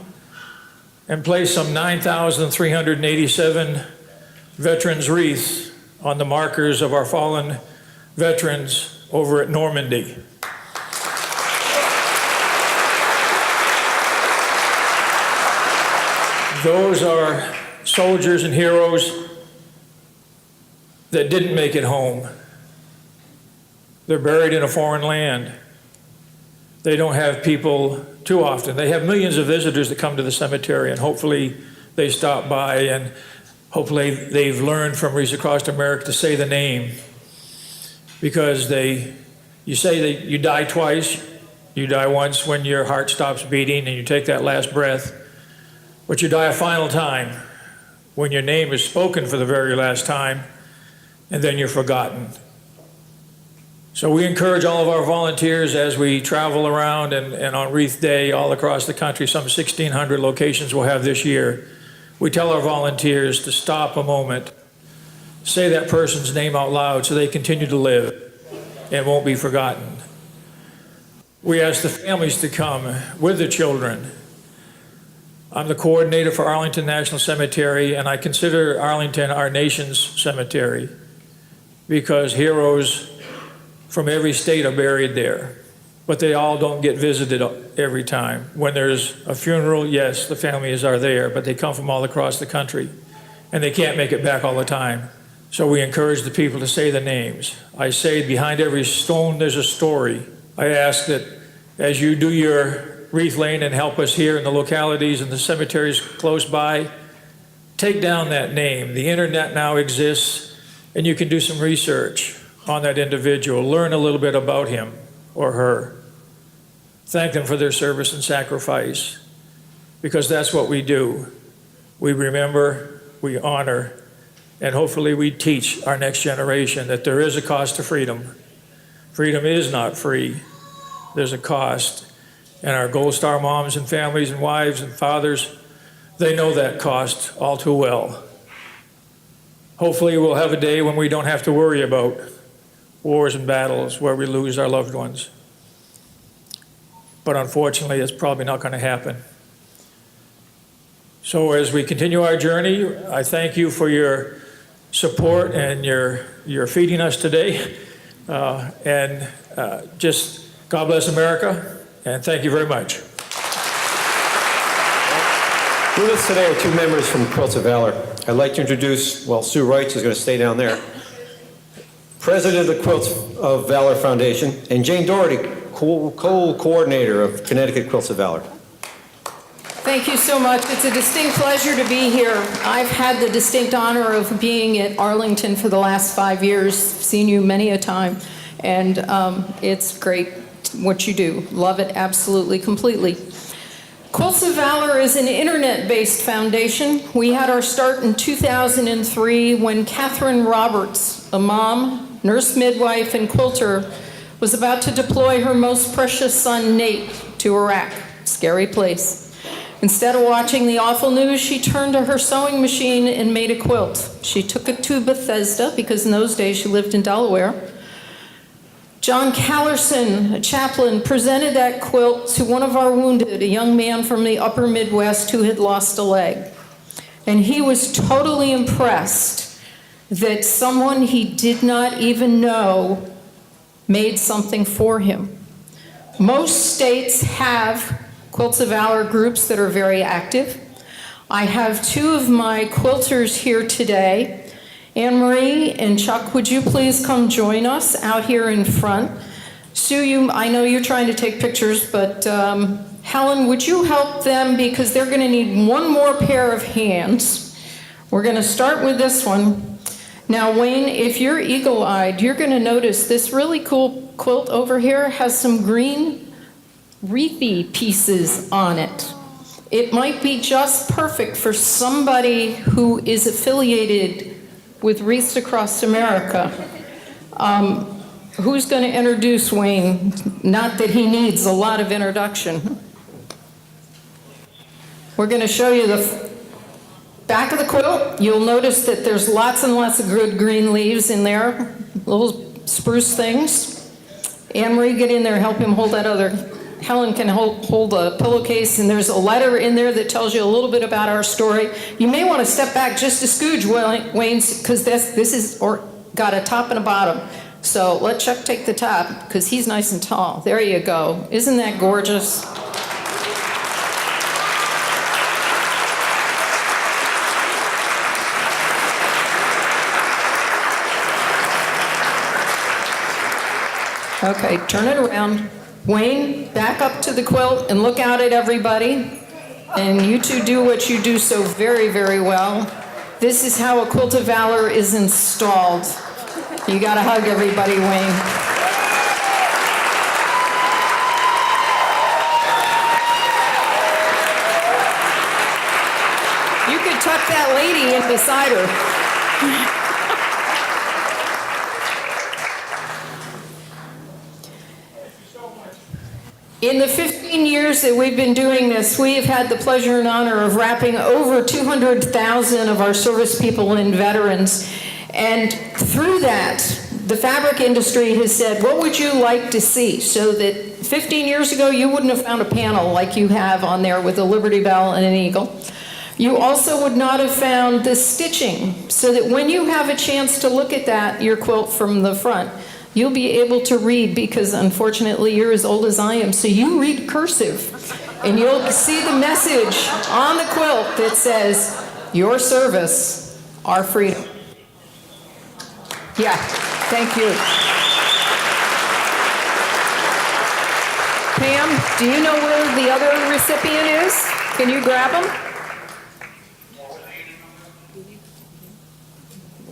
and place some 9,387 veterans' wreaths on the markers of our fallen veterans over at Normandy. Those are soldiers and heroes that didn't make it home. They're buried in a foreign land. They don't have people too often. They have millions of visitors that come to the cemetery, and hopefully they stop by, and hopefully they've learned from Wreaths Across America to say the name, because you say that you die twice. You die once when your heart stops beating and you take that last breath, but you die a final time when your name is spoken for the very last time, and then you're forgotten. So we encourage all of our volunteers as we travel around and on Wreath Day all across the country, some 1,600 locations we'll have this year. We tell our volunteers to stop a moment, say that person's name out loud so they continue to live and won't be forgotten. We ask the families to come with the children. I'm the coordinator for Arlington National Cemetery, and I consider Arlington our nation's cemetery because heroes from every state are buried there, but they all don't get visited every time. When there's a funeral, yes, the families are there, but they come from all across the country, and they can't make it back all the time. So we encourage the people to say the names. I say behind every stone there's a story. I ask that as you do your wreath laying and help us here in the localities and the cemeteries close by, take down that name. The internet now exists, and you can do some research on that individual, learn a little bit about him or her. Thank them for their service and sacrifice, because that's what we do. We remember, we honor, and hopefully we teach our next generation that there is a cost to freedom. Freedom is not free. There's a cost. And our Gold Star moms and families and wives and fathers, they know that cost all too well. Hopefully we'll have a day when we don't have to worry about wars and battles where we lose our loved ones. But unfortunately, it's probably not going to happen. So as we continue our journey, I thank you for your support and your feeding us today. Just God bless America, and thank you very much. With us today are two members from Quilts of Valor. I'd like to introduce, well, Sue Wrights is going to stay down there, President of the Quilts of Valor Foundation, and Jane Doherty, co-coordinator of Connecticut Quilts of Valor. Thank you so much. It's a distinct pleasure to be here. I've had the distinct honor of being at Arlington for the last 5 years, seen you many a time, and it's great what you do. Love it absolutely, completely. Quilts of Valor is an internet-based foundation. We had our start in 2003 when Catherine Roberts, a mom, nurse midwife, and quilter, was about to deploy her most precious son, Nate, to Iraq. Scary place. Instead of watching the awful news, she turned to her sewing machine and made a quilt. She took it to Bethesda, because in those days she lived in Delaware. John Callerson, a chaplain, presented that quilt to one of our wounded, a young man from the upper Midwest who had lost a leg. And he was totally impressed that someone he did not even know made something for him. Most states have Quilts of Valor groups that are very active. I have two of my quilters here today. Anne Marie and Chuck, would you please come join us out here in front? Sue, I know you're trying to take pictures, but Helen, would you help them, because they're going to need one more pair of hands. We're going to start with this one. Now, Wayne, if you're eagle-eyed, you're going to notice this really cool quilt over here has some green wreathy pieces on it. It might be just perfect for somebody who is affiliated with Wreaths Across America. Who's going to introduce Wayne? Not that he needs a lot of introduction. We're going to show you the back of the quilt. You'll notice that there's lots and lots of good green leaves in there, little spruce things. Anne Marie, get in there, help him hold that other. Helen can hold a pillowcase, and there's a letter in there that tells you a little bit about our story. You may want to step back just a scooge, Wayne, because this is got a top and a bottom. So let Chuck take the top, because he's nice and tall. There you go. Isn't that gorgeous? Okay, turn it around. Wayne, back up to the quilt and look out at everybody. And you two do what you do so very, very well. This is how a Quilt of Valor is installed. You gotta hug everybody, Wayne. You could tuck that lady in beside her. In the 15 years that we've been doing this, we have had the pleasure and honor of wrapping over 200,000 of our service people and veterans. And through that, the fabric industry has said, what would you like to see? So that 15 years ago, you wouldn't have found a panel like you have on there with a Liberty Bell and an eagle. You also would not have found the stitching, so that when you have a chance to look at that, your quilt from the front, you'll be able to read, because unfortunately you're as old as I am, so you read cursive, and you'll see the message on the quilt that says, your service, our freedom. Yeah, thank you. Pam, do you know where the other recipient is? Can you grab him?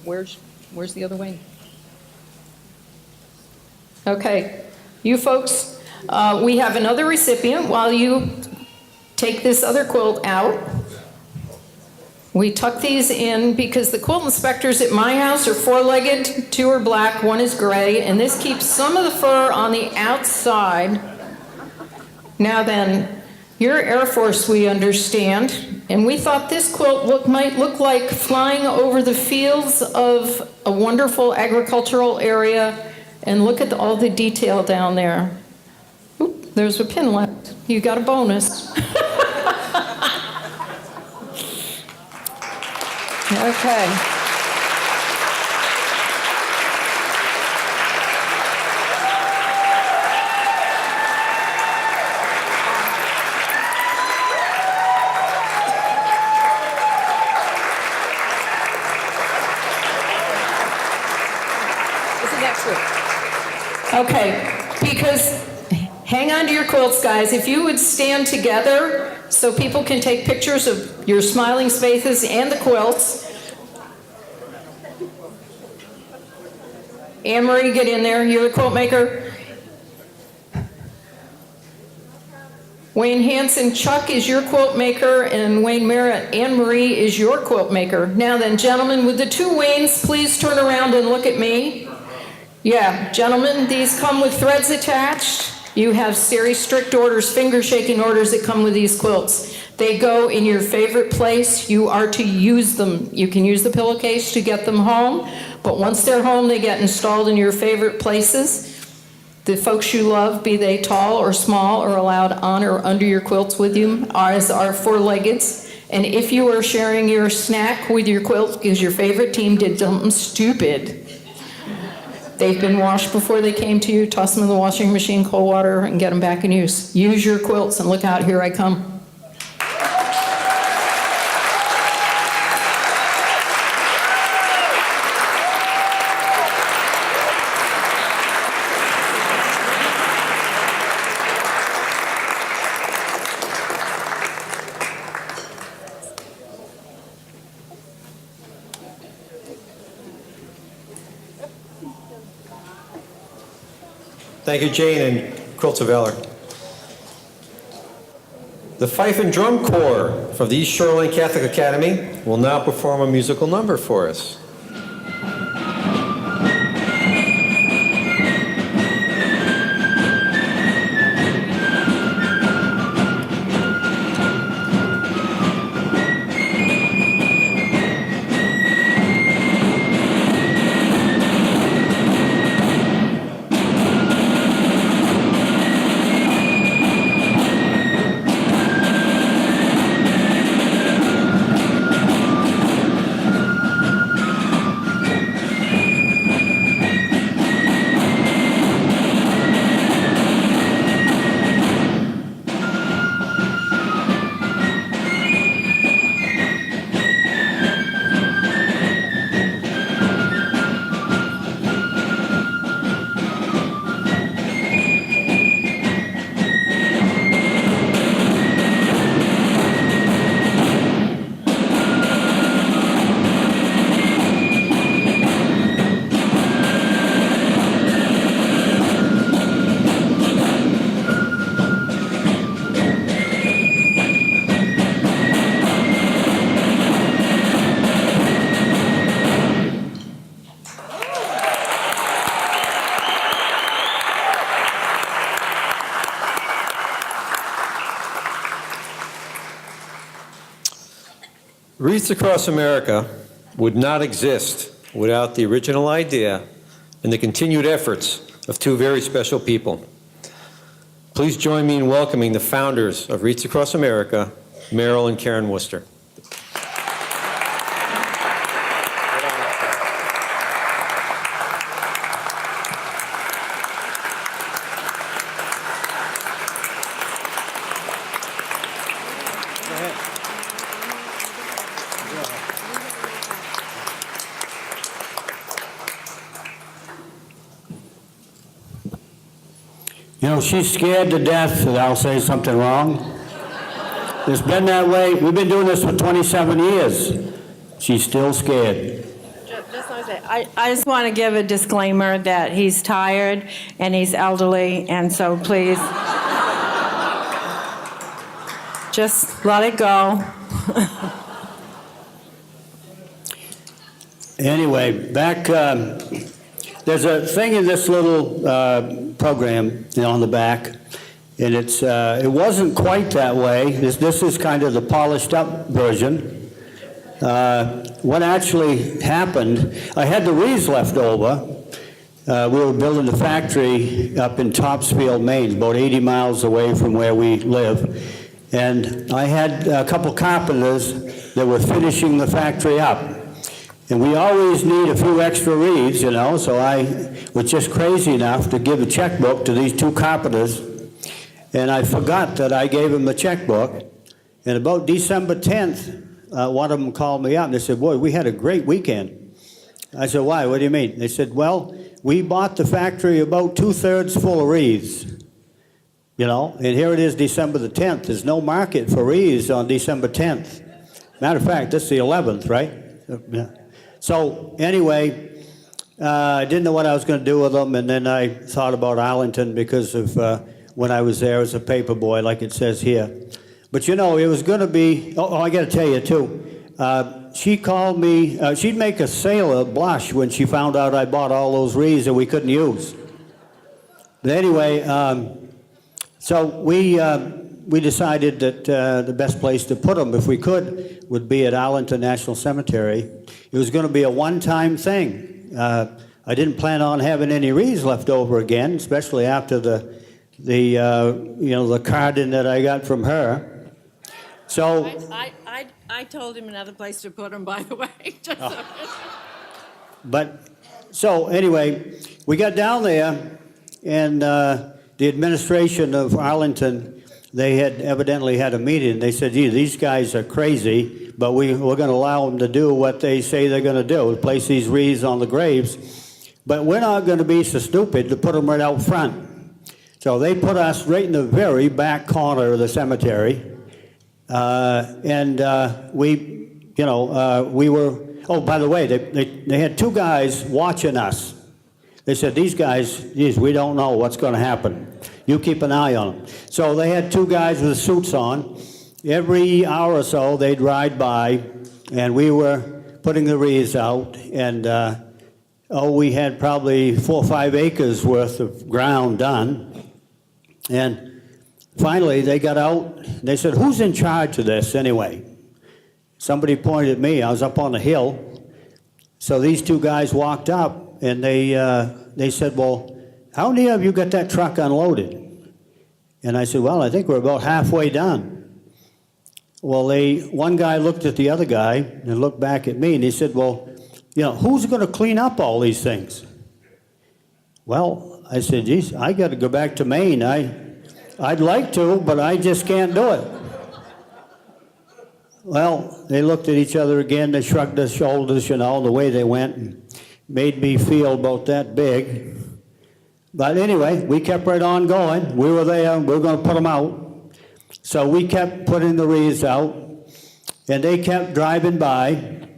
Where's the other wing? Okay, you folks, we have another recipient. While you take this other quilt out, we tuck these in, because the quilt inspectors at my house are four-legged, two are black, one is gray, and this keeps some of the fur on the outside. Now then, you're Air Force, we understand, and we thought this quilt might look like flying over the fields of a wonderful agricultural area. And look at all the detail down there. Oop, there's a pin left. You got a bonus. Okay. Isn't that true? Okay, because Hang on to your quilts, guys. If you would stand together so people can take pictures of your smiling faces and the quilts. Anne Marie, get in there. You're the quilt maker. Wayne Hanson, Chuck is your quilt maker, and Wayne Merritt, Anne Marie is your quilt maker. Now then, gentlemen, would the two Waynes please turn around and look at me? Yeah, gentlemen, these come with threads attached. You have very strict orders, finger shaking orders that come with these quilts. They go in your favorite place. You are to use them. You can use the pillowcase to get them home, but once they're home, they get installed in your favorite places. The folks you love, be they tall or small, are allowed on or under your quilts with you, as are four-leggeds. And if you are sharing your snack with your quilt because your favorite team did something stupid, they've been washed before they came to you, toss them in the washing machine, cold water, and get them back in use. Use your quilts, and look out, here I come. Thank you, Jane and Quilts of Valor. The Fife and Drum Corps from the East Shoreline Catholic Academy will now perform a musical number for us. Wreaths Across America would not exist without the original idea and the continued efforts of two very special people. Please join me in welcoming the founders of Wreaths Across America, Merrill and Karen Worcester. You know, she's scared to death that I'll say something wrong. It's been that way. We've been doing this for 27 years. She's still scared. I just want to give a disclaimer that he's tired and he's elderly, and so please just let it go. Anyway, back, there's a thing in this little program on the back, and it wasn't quite that way. This is kind of the polished up version. What actually happened, I had the wreaths left over. We were building the factory up in Topsfield, Maine, about 80 miles away from where we live. And I had a couple carpenters that were finishing the factory up. And we always need a few extra wreaths, you know, so I was just crazy enough to give a checkbook to these two carpenters. And I forgot that I gave them the checkbook. And about December 10th, one of them called me up and they said, "Boy, we had a great weekend." I said, "Why? What do you mean?" They said, "Well, we bought the factory about 2/3 full of wreaths." you know, and here it is December the 10th. There's no market for wreaths on December 10th. Matter of fact, this is the 11th, right? Yeah. So anyway, I didn't know what I was going to do with them, and then I thought about Arlington because of when I was there as a paper boy, like it says here. But you know, it was going to be, I got to tell you too, she called me, she'd make a sailor blush when she found out I bought all those wreaths that we couldn't use. But anyway, so we decided that the best place to put them, if we could, would be at Arlington National Cemetery. It was going to be a one-time thing. I didn't plan on having any wreaths left over again, especially after the carding that I got from her. So I told him another place to put them, by the way. But, so anyway, we got down there, and the administration of Arlington, they had evidently had a meeting. They said, gee, these guys are crazy, but we're going to allow them to do what they say they're going to do, place these wreaths on the graves. But we're not going to be so stupid to put them right out front. So they put us right in the very back corner of the cemetery. We were, oh, by the way, they had two guys watching us. They said, these guys, geez, we don't know what's going to happen. You keep an eye on them. So they had two guys with suits on. Every hour or so, they'd ride by, and we were putting the wreaths out, and we had probably 4 or 5 acres worth of ground done. And finally, they got out. They said, who's in charge of this anyway? Somebody pointed at me. I was up on the hill. So these two guys walked up, and they said, well, how many of you got that truck unloaded? And I said, well, I think we're about halfway done. Well, one guy looked at the other guy and looked back at me, and he said, well, you know, who's going to clean up all these things? Well, I said, geez, I got to go back to Maine. I'd like to, but I just can't do it. Well, they looked at each other again. They shrugged their shoulders, you know, the way they went, and made me feel about that big. But anyway, we kept right on going. We were there. We were going to put them out. So we kept putting the wreaths out, and they kept driving by.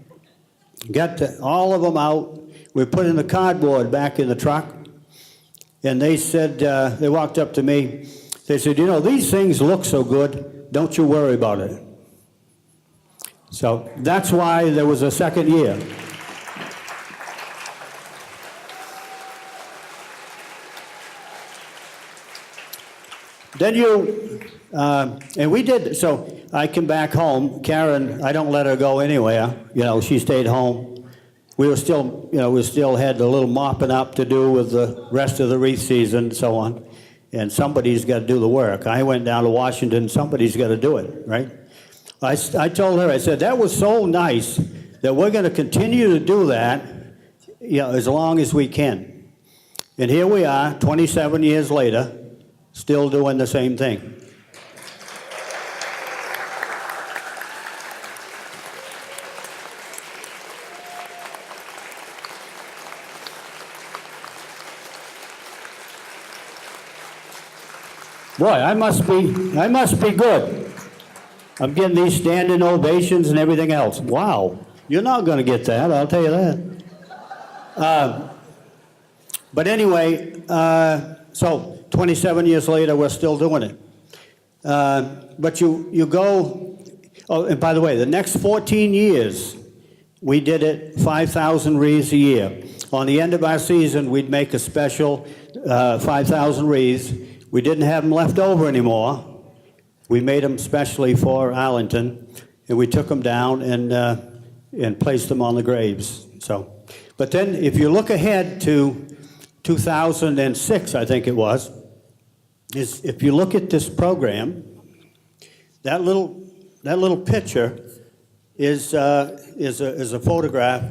Got all of them out. We put in the cardboard back in the truck, and they said, they walked up to me. They said, you know, these things look so good. Don't you worry about it. So that's why there was a second year. Then and we did, so I came back home. Karen, I don't let her go anywhere. You know, she stayed home. We were still, you know, we still had a little mopping up to do with the rest of the wreath season and so on. And somebody's got to do the work. I went down to Washington, somebody's got to do it, right? I told her, I said, that was so nice that we're going to continue to do that, you know, as long as we can. And here we are, 27 years later, still doing the same thing. Boy, I must be good. I'm getting these standing ovations and everything else. Wow, you're not going to get that, I'll tell you that. But anyway, so 27 years later, we're still doing it. But you go, oh, and by the way, the next 14 years, we did it 5,000 wreaths a year. On the end of our season, we'd make a special 5,000 wreaths. We didn't have them left over anymore. We made them specially for Arlington, and we took them down and placed them on the graves. So, but then if you look ahead to 2006, I think it was, is if you look at this program, that little picture is a photograph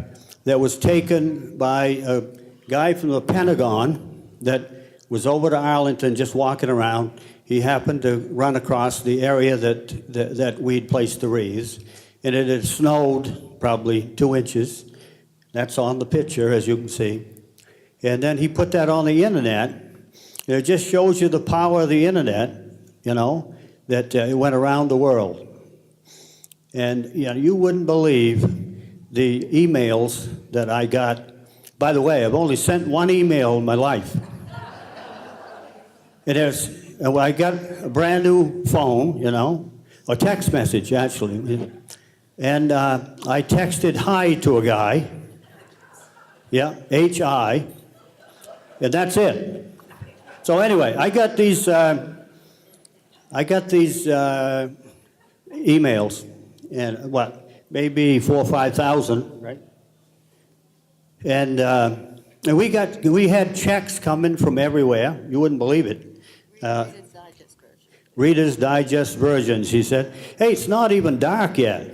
that was taken by a guy from the Pentagon that was over to Arlington just walking around. He happened to run across the area that we'd placed the wreaths, and it had snowed probably 2 inches. That's on the picture, as you can see. And then he put that on the internet. And it just shows you the power of the internet. you know, that it went around the world. And you know, you wouldn't believe the emails that I got. By the way, I've only sent one email in my life. I got a brand new phone, you know, a text message actually. And I texted hi to a guy. Yeah, H-I. And that's it. So anyway, I got these emails, and what, maybe 4,000 or 5,000, right? And we had checks coming from everywhere. You wouldn't believe it. Reader's Digest versions. He said, "Hey, it's not even dark yet.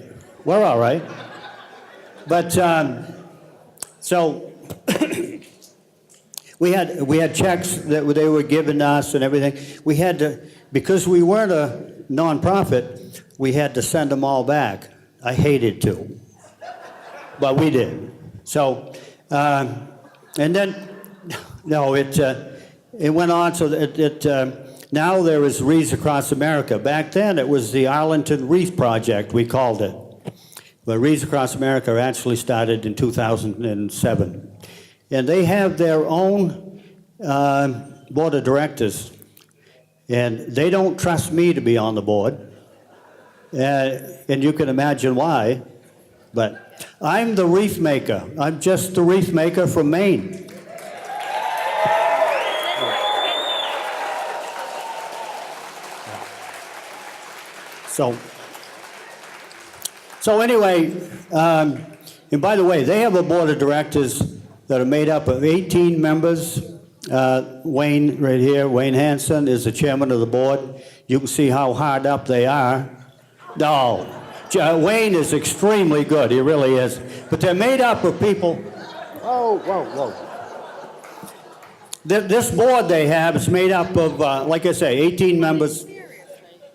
We're all right." But so we had checks that they were giving us and everything. We had to, because we weren't a nonprofit, we had to send them all back. I hated to, but we did. So, and then, no, it went on so that now there is Wreaths Across America. Back then, it was the Arlington Wreath Project, we called it. But Wreaths Across America actually started in 2007. And they have their own board of directors. And they don't trust me to be on the board. And you can imagine why. But I'm the wreath maker. I'm just the wreath maker from Maine. So anyway, and by the way, they have a board of directors that are made up of 18 members. Wayne, right here, Wayne Hanson is the chairman of the board. You can see how hard up they are. No, Wayne is extremely good, he really is. But they're made up of people. Whoa. This board they have is made up of, like I say, 18 members.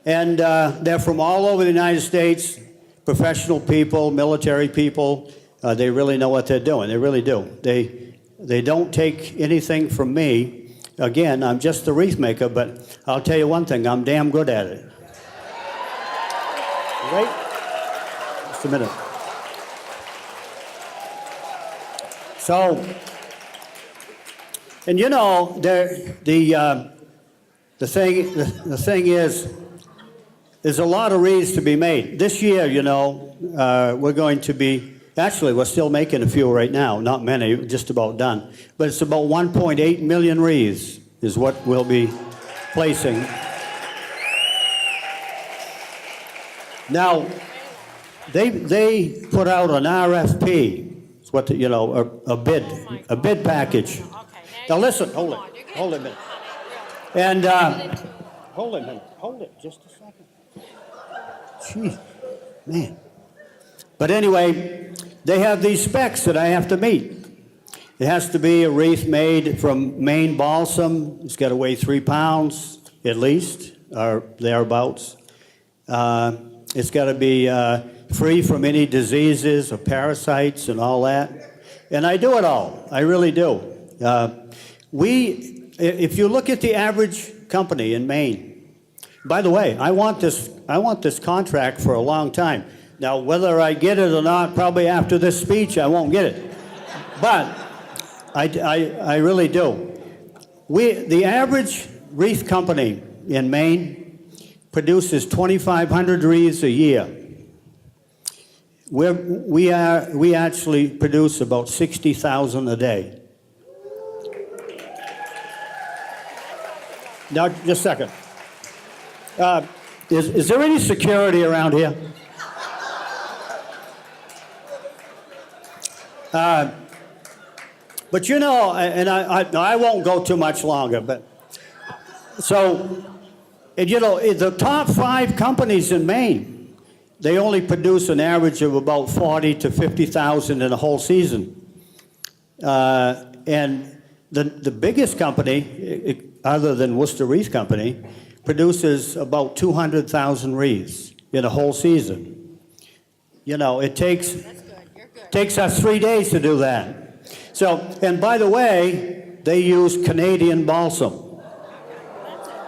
And they're from all over the United States, professional people, military people. They really know what they're doing. They really do. They don't take anything from me. Again, I'm just the wreath maker, but I'll tell you one thing, I'm damn good at it. Wait just a minute. So, and you know, the thing is, there's a lot of wreaths to be made. This year, you know, we're going to be, actually, we're still making a few right now, not many, just about done. But it's about 1.8 million wreaths is what we'll be placing. Now, they put out an RFP, it's what you know, a bid package. Now listen, hold it a minute. And hold it, just a second. Gee, man. But anyway, they have these specs that I have to meet. It has to be a wreath made from Maine balsam. It's got to weigh 3 pounds at least, or thereabouts. It's got to be free from any diseases or parasites and all that. And I do it all. I really do. If you look at the average company in Maine, by the way, I want this contract for a long time. Now, whether I get it or not, probably after this speech, I won't get it. But I really do. The average wreath company in Maine produces 2,500 wreaths a year. We actually produce about 60,000 a day. Now, just a second. Is there any security around here? But you know, and I won't go too much longer, but so, and you know, the top 5 companies in Maine, they only produce an average of about 40 to 50,000 in a whole season. And the biggest company, other than Worcester Wreath Company, produces about 200,000 wreaths in a whole season. You know, it takes us 3 days to do that. So, and by the way, they use Canadian balsam.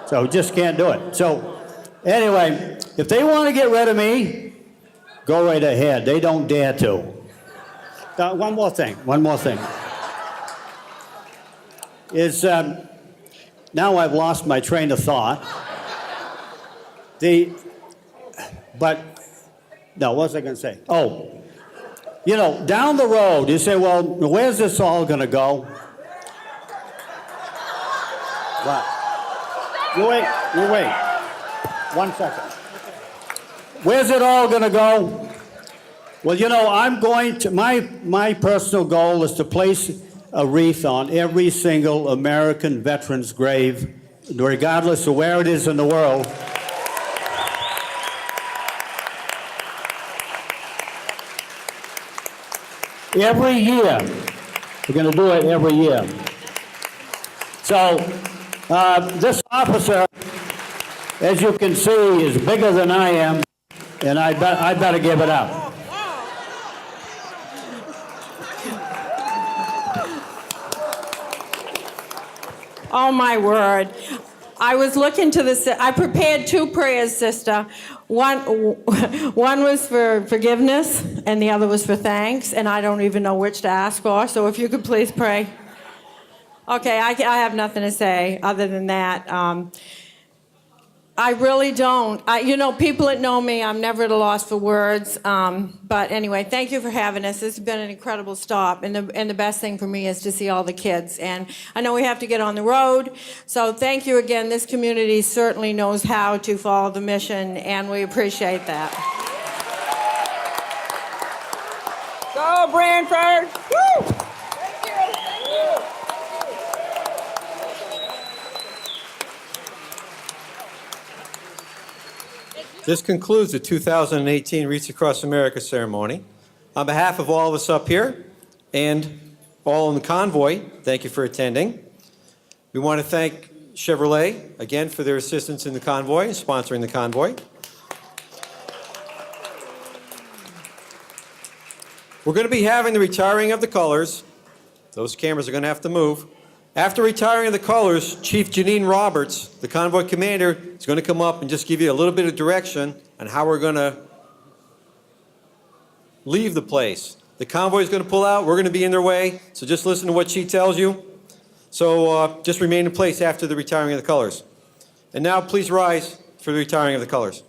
So just can't do it. So Anyway, if they want to get rid of me, go right ahead. They don't dare to. One more thing. Is now I've lost my train of thought. What was I going to say? Oh, down the road, you say, well, where's this all going to go? What? You wait. 1 second. Where's it all going to go? Well, I'm going to, my personal goal is to place a wreath on every single American veteran's grave, regardless of where it is in the world. Every year. We're going to do it every year. So, this officer, as you can see, is bigger than I am, and I better give it up. Oh, my word. I was looking to the, I prepared 2 prayers, sister. One was for forgiveness, and the other was for thanks, and I don't even know which to ask for, so if you could please pray. Okay, I have nothing to say other than that. I really don't. People that know me, I'm never at a loss for words. But anyway, thank you for having us. This has been an incredible stop. And the best thing for me is to see all the kids. And I know we have to get on the road. So thank you again. This community certainly knows how to follow the mission, and we appreciate that. Go, Branford! Woo! This concludes the 2018 Wreaths Across America ceremony. On behalf of all of us up here and all in the convoy, thank you for attending. We want to thank Chevrolet again for their assistance in the convoy and sponsoring the convoy. We're going to be having the retiring of the colors. Those cameras are going to have to move. After retiring of the colors, Chief Janine Roberts, the convoy commander, is going to come up and just give you a little bit of direction on how we're going to leave the place. The convoy is going to pull out. We're going to be in their way, so just listen to what she tells you. So just remain in place after the retiring of the colors. And now please rise for the retiring of the colors.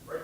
Right.